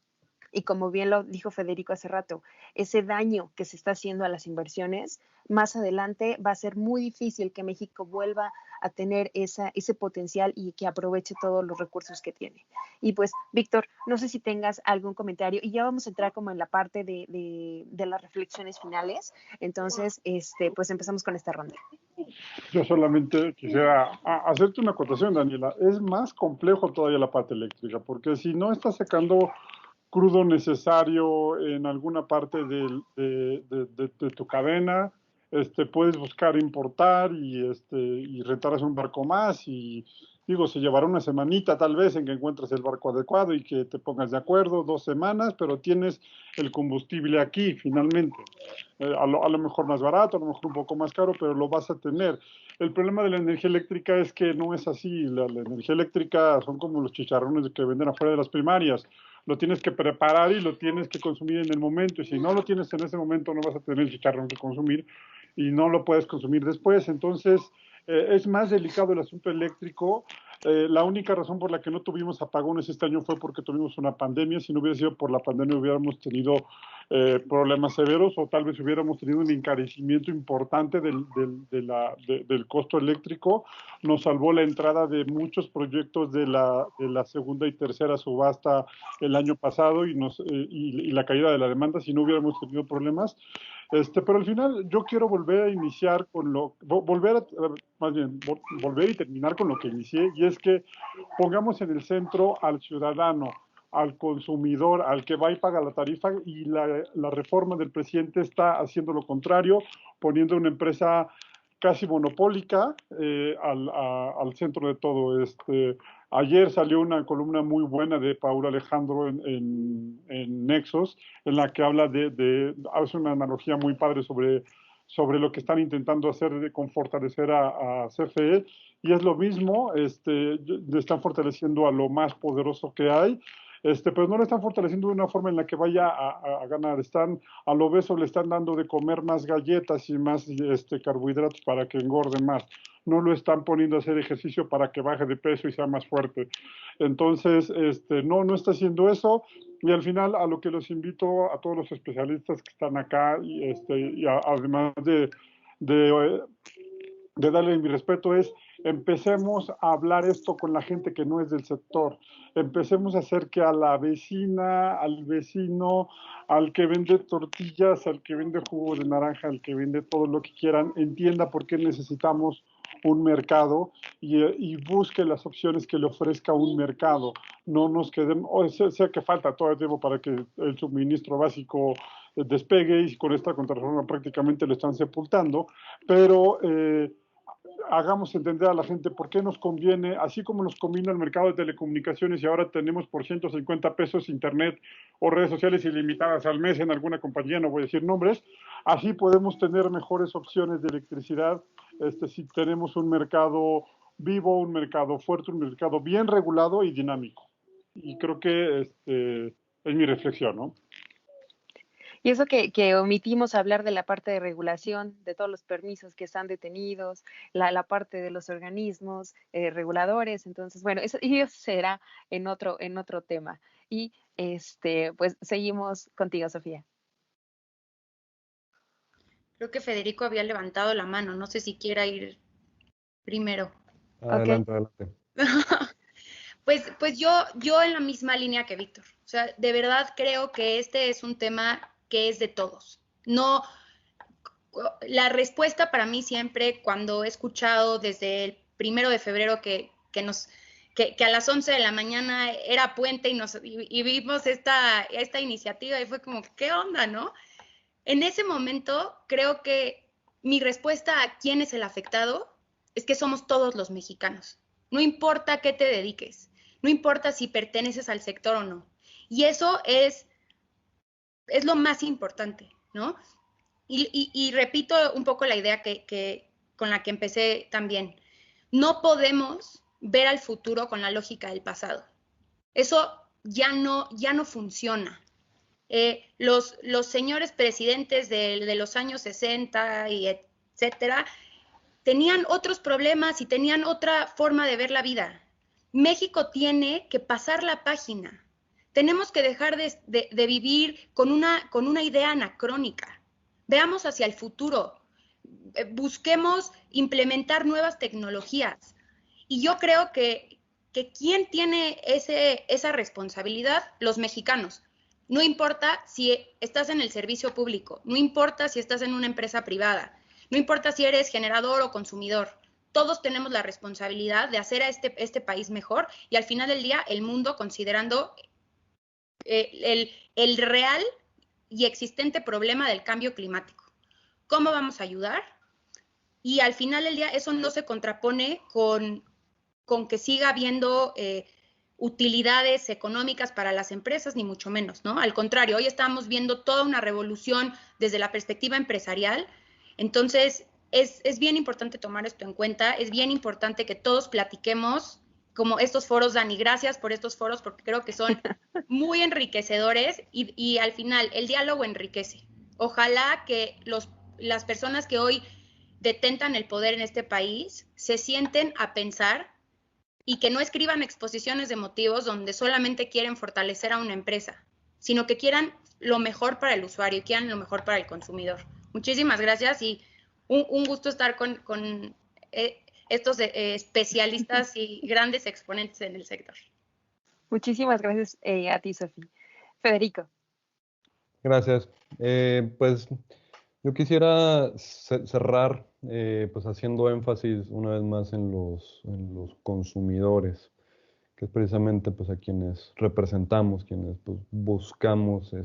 y como bien lo dijo Federico hace rato, ese daño que se está haciendo a las inversiones, más adelante va a ser muy difícil que México vuelva a tener ese potencial y que aproveche todos los recursos que tiene. Y pues, Víctor, no sé si tengas algún comentario y ya vamos a entrar como en la parte de las reflexiones finales. Entonces, pues empezamos con esta ronda. Yo solamente quisiera hacerte una acotación, Daniela. Es más complejo todavía la parte eléctrica, porque si no estás sacando crudo necesario en alguna parte de tu cadena, puedes buscar importar y rentarás un barco más y digo, se llevará una semanita tal vez en que encuentres el barco adecuado y que te pongas de acuerdo, 2 semanas, pero tienes el combustible aquí finalmente. A lo mejor más barato, a lo mejor un poco más caro, pero lo vas a tener. El problema de la energía eléctrica es que no es así. La energía eléctrica son como los chicharrones que venden afuera de las primarias. Lo tienes que preparar y lo tienes que consumir en el momento. Y si no lo tienes en ese momento, no vas a tener chicharrón que consumir y no lo puedes consumir después. Entonces, es más delicado el asunto eléctrico. La única razón por la que no tuvimos apagones este año fue porque tuvimos una pandemia. Si no hubiera sido por la pandemia, hubiéramos tenido problemas severos o tal vez hubiéramos tenido un encarecimiento importante del costo eléctrico. Nos salvó la entrada de muchos proyectos de la segunda y tercera subasta el año pasado y la caída de la demanda si no hubiéramos tenido problemas. Pero al final yo quiero volver a iniciar volver y terminar con lo que inicié, y es que pongamos en el centro al ciudadano, al consumidor, al que va y paga la tarifa, y la reforma del presidente está haciendo lo contrario, poniendo una empresa casi monopólica al centro de todo. Ayer salió una columna muy buena de Paula Alejandro en Nexos, en la que habla hace una analogía muy padre sobre lo que están intentando hacer con fortalecer a CFE, y es lo mismo, están fortaleciendo a lo más poderoso que hay, pero no le están fortaleciendo de una forma en la que vaya a ganar. A lo obeso le están dando de comer más galletas y más carbohidratos para que engorde más. No lo están poniendo a hacer ejercicio para que baje de peso y sea más fuerte. Entonces, no está haciendo eso. Y al final, a lo que los invito a todos los especialistas que están acá, además de darle mi respeto, es empecemos a hablar esto con la gente que no es del sector. Empecemos a hacer que a la vecina, al vecino, al que vende tortillas, al que vende jugo de naranja, al que vende todo lo que quieran, entienda por qué necesitamos un mercado y busque las opciones que le ofrezca un mercado. No nos quedemos, sea que falta todo el tiempo para que el suministro básico despegue, y con esta contrarreforma prácticamente lo están sepultando, pero hagamos entender a la gente por qué nos conviene, así como nos conviene el mercado de telecomunicaciones y ahora tenemos por 150 pesos internet o redes sociales ilimitadas al mes en alguna compañía, no voy a decir nombres, así podemos tener mejores opciones de electricidad si tenemos un mercado vivo, un mercado fuerte, un mercado bien regulado y dinámico. Y creo que es mi reflexión, ¿no? Y eso que omitimos hablar de la parte de regulación, de todos los permisos que están detenidos, la parte de los organismos reguladores. Entonces, bueno, eso será en otro tema. Y pues seguimos contigo, Sofía. Creo que Federico había levantado la mano, no sé si quiera ir primero. Adelante, adelante. Pues yo en la misma línea que Víctor. O sea, de verdad creo que este es un tema que es de todos. No, la respuesta para mí siempre, cuando he escuchado desde el 1 de febrero que a las 11 de la mañana era puente y vimos esta iniciativa y fue como, ¿qué onda, no? En ese momento creo que mi respuesta a quién es el afectado es que somos todos los mexicanos. No importa a qué te dediques, no importa si perteneces al sector o no. Y eso es lo más importante, ¿no? Y repito un poco la idea con la que empecé también. No podemos ver al futuro con la lógica del pasado. Eso ya no funciona. Los señores presidentes de los años 60 y etcétera tenían otros problemas y tenían otra forma de ver la vida. México tiene que pasar la página. Tenemos que dejar de vivir con una idea anacrónica. Veamos hacia el futuro. Busquemos implementar nuevas tecnologías. Y yo creo que ¿quién tiene esa responsabilidad? Los mexicanos. No importa si estás en el servicio público, no importa si estás en una empresa privada, no importa si eres generador o consumidor. Todos tenemos la responsabilidad de hacer a este país mejor y al final del día el mundo, considerando el real y existente problema del cambio climático. ¿Cómo vamos a ayudar? Y al final del día eso no se contrapone con que siga habiendo utilidades económicas para las empresas, ni mucho menos, ¿no? Al contrario, hoy estamos viendo toda una revolución desde la perspectiva empresarial. Entonces, es bien importante tomar esto en cuenta, es bien importante que todos platiquemos como estos foros, Dani, gracias por estos foros porque creo que son muy enriquecedores y al final el diálogo enriquece. Ojalá que las personas que hoy detentan el poder en este país se sienten a pensar y que no escriban exposiciones de motivos donde solamente quieren fortalecer a una empresa, sino que quieran lo mejor para el usuario y quieran lo mejor para el consumidor. Muchísimas gracias y un gusto estar con estos especialistas y grandes exponentes en el sector. Muchísimas gracias a ti, Sofía. Federico. Gracias. Pues yo quisiera cerrar pues haciendo énfasis una vez más en los consumidores, que es precisamente pues a quienes representamos, quienes pues, buscamos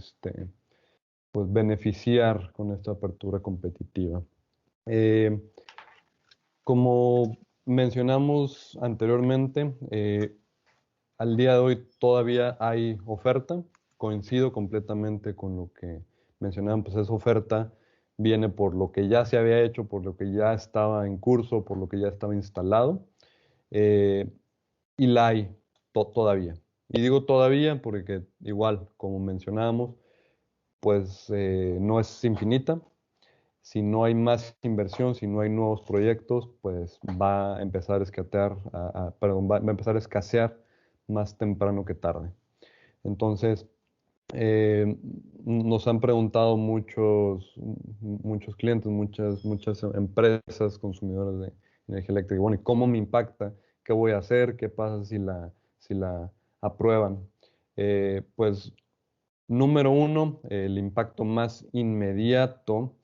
pues beneficiar con esta apertura competitiva. Como mencionamos anteriormente, al día de hoy todavía hay oferta. Coincido completamente con lo que mencionaban, pues esa oferta viene por lo que ya se había hecho, por lo que ya estaba en curso, por lo que ya estaba instalado, y la hay todavía. Y digo todavía porque igual, como mencionábamos, pues no es infinita. Si no hay más inversión, si no hay nuevos proyectos, pues va a empezar a escasear, va a empezar a escasear más temprano que tarde. Entonces, nos han preguntado muchos clientes, muchas empresas consumidoras de energía eléctrica, bueno, ¿y cómo me impacta? ¿Qué voy a hacer? ¿Qué pasa si la aprueban? Pues, número uno, el impacto más inmediato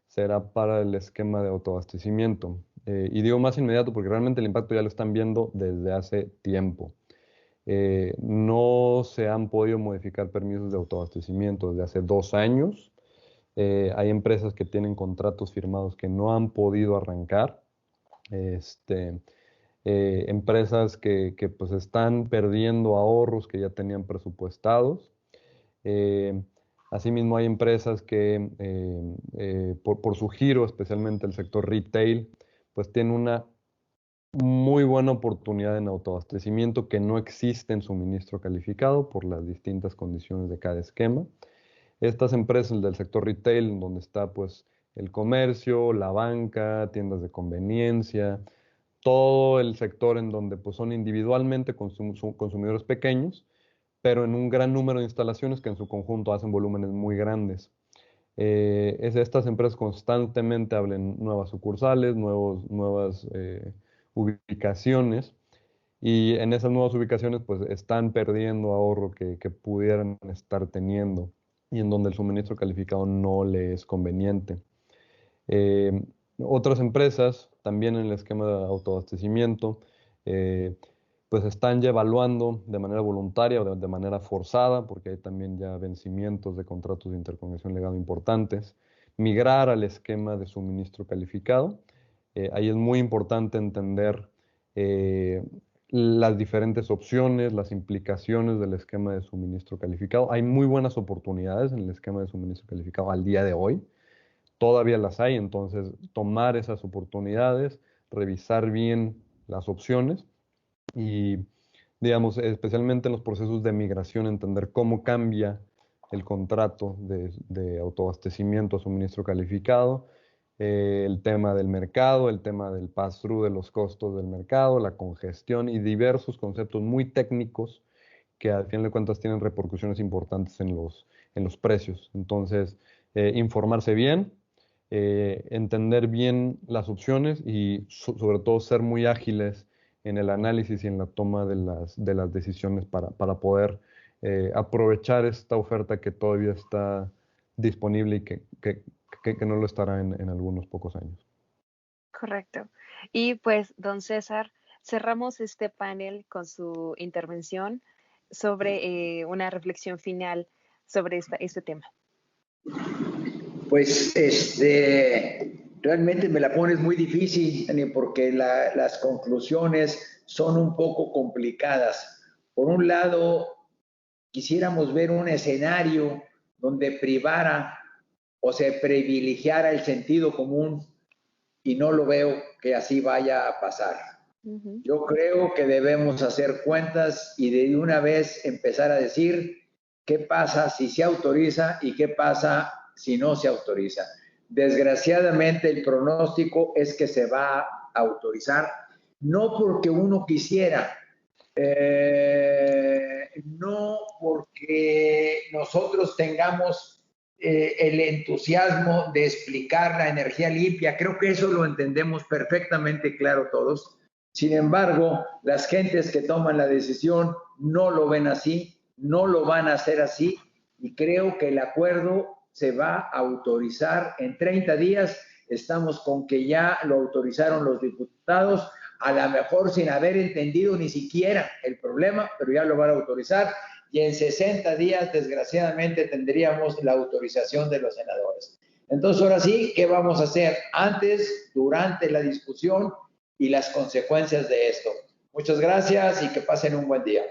será para el esquema de autoabastecimiento. Y digo más inmediato porque realmente el impacto ya lo están viendo desde hace tiempo. No se han podido modificar permisos de autoabastecimiento desde hace 2 años. Hay empresas que tienen contratos firmados que no han podido arrancar. Empresas que pues están perdiendo ahorros que ya tenían presupuestados. Asimismo, hay empresas que por su giro, especialmente el sector retail, pues tienen una muy buena oportunidad en autoabastecimiento que no existe en suministro calificado por las distintas condiciones de cada esquema. Estas empresas del sector retail, donde está pues el comercio, la banca, tiendas de conveniencia, todo el sector en donde pues son individualmente consumidores pequeños, pero en un gran número de instalaciones que en su conjunto hacen volúmenes muy grandes. Estas empresas constantemente abren nuevas sucursales, nuevas ubicaciones, y en esas nuevas ubicaciones pues están perdiendo ahorro que pudieran estar teniendo y en donde el suministro calificado no le es conveniente. Otras empresas, también en el esquema de autoabastecimiento, pues están ya evaluando de manera voluntaria o de manera forzada, porque hay también ya vencimientos de contratos de interconexión legal importantes, migrar al esquema de suministro calificado. Ahí es muy importante entender las diferentes opciones, las implicaciones del esquema de suministro calificado. Hay muy buenas oportunidades en el esquema de suministro calificado al día de hoy. Todavía las hay, entonces tomar esas oportunidades, revisar bien las opciones y, digamos, especialmente en los procesos de migración, entender cómo cambia el contrato de autoabastecimiento a suministro calificado, el tema del mercado, el tema del pass-through de los costos del mercado, la congestión y diversos conceptos muy técnicos que al final de cuentas tienen repercusiones importantes en los precios. Entonces, informarse bien, entender bien las opciones y sobre todo ser muy ágiles en el análisis y en la toma de las decisiones para poder aprovechar esta oferta que todavía está disponible y que no lo estará en algunos pocos años. Correcto. Y pues, don César, cerramos este panel con su intervención. sobre una reflexión final sobre este tema. Pues realmente me la pones muy difícil, Dani, porque las conclusiones son un poco complicadas. Por un lado, quisiéramos ver un escenario donde privara o se privilegiara el sentido común, y no lo veo que así vaya a pasar. Yo creo que debemos hacer cuentas y de una vez empezar a decir qué pasa si se autoriza y qué pasa si no se autoriza. Desgraciadamente el pronóstico es que se va a autorizar, no porque uno quisiera, no porque nosotros tengamos el entusiasmo de explicar la energía limpia. Creo que eso lo entendemos perfectamente claro todos. Sin embargo, las gentes que toman la decisión no lo ven así, no lo van a hacer así, y creo que el acuerdo se va a autorizar en 30 días. Estamos con que ya lo autorizaron los diputados, a lo mejor sin haber entendido ni siquiera el problema, pero ya lo van a autorizar. Y en 60 días, desgraciadamente, tendríamos la autorización de los senadores. Entonces, ahora sí, ¿qué vamos a hacer antes, durante la discusión y las consecuencias de esto? Muchas gracias y que pasen un buen día.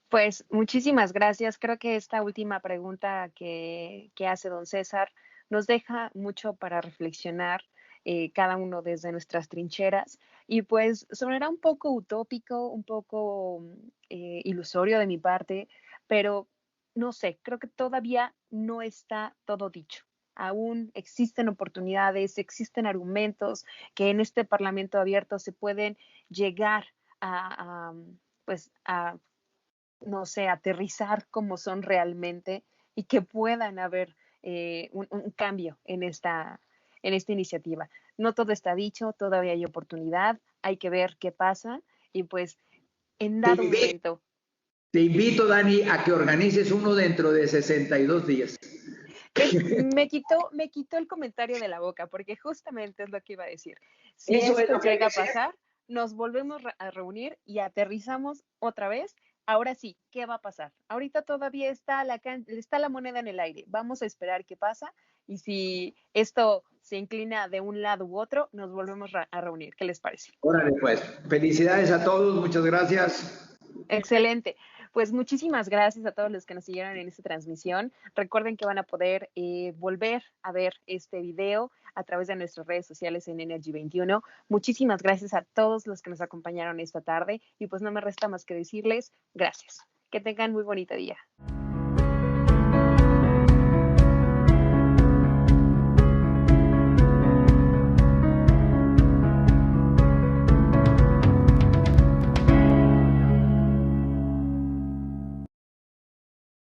Pues muchísimas gracias. Creo que esta última pregunta que hace don César nos deja mucho para reflexionar, cada uno desde nuestras trincheras, y pues sonará un poco utópico, un poco ilusorio de mi parte, pero no sé, creo que todavía no está todo dicho. Aún existen oportunidades, existen argumentos que en este Parlamento abierto se pueden llegar pues a no sé, aterrizar como son realmente y que puedan haber un cambio en esta iniciativa. No todo está dicho, todavía hay oportunidad, hay que ver qué pasa y pues en dado momento. Te invito, Dani, a que organices uno dentro de 62 días. Me quitó el comentario de la boca, porque justamente es lo que iba a decir. Si Eso esto es llega a pasar, nos volvemos a reunir y aterrizamos otra vez. Ahora sí, ¿qué va a pasar? Ahorita todavía está la moneda en el aire. Vamos a esperar qué pasa y si esto se inclina de un lado u otro, nos volvemos a reunir. ¿Qué les parece? Órale, pues. Felicidades a todos. Muchas gracias. Excelente. Pues muchísimas gracias a todos los que nos siguieron en esta transmisión. Recuerden que van a poder volver a ver este video a través de nuestras redes sociales en Energy 21. Muchísimas gracias a todos los que nos acompañaron esta tarde y pues no me resta más que decirles gracias. Que tengan muy bonito día.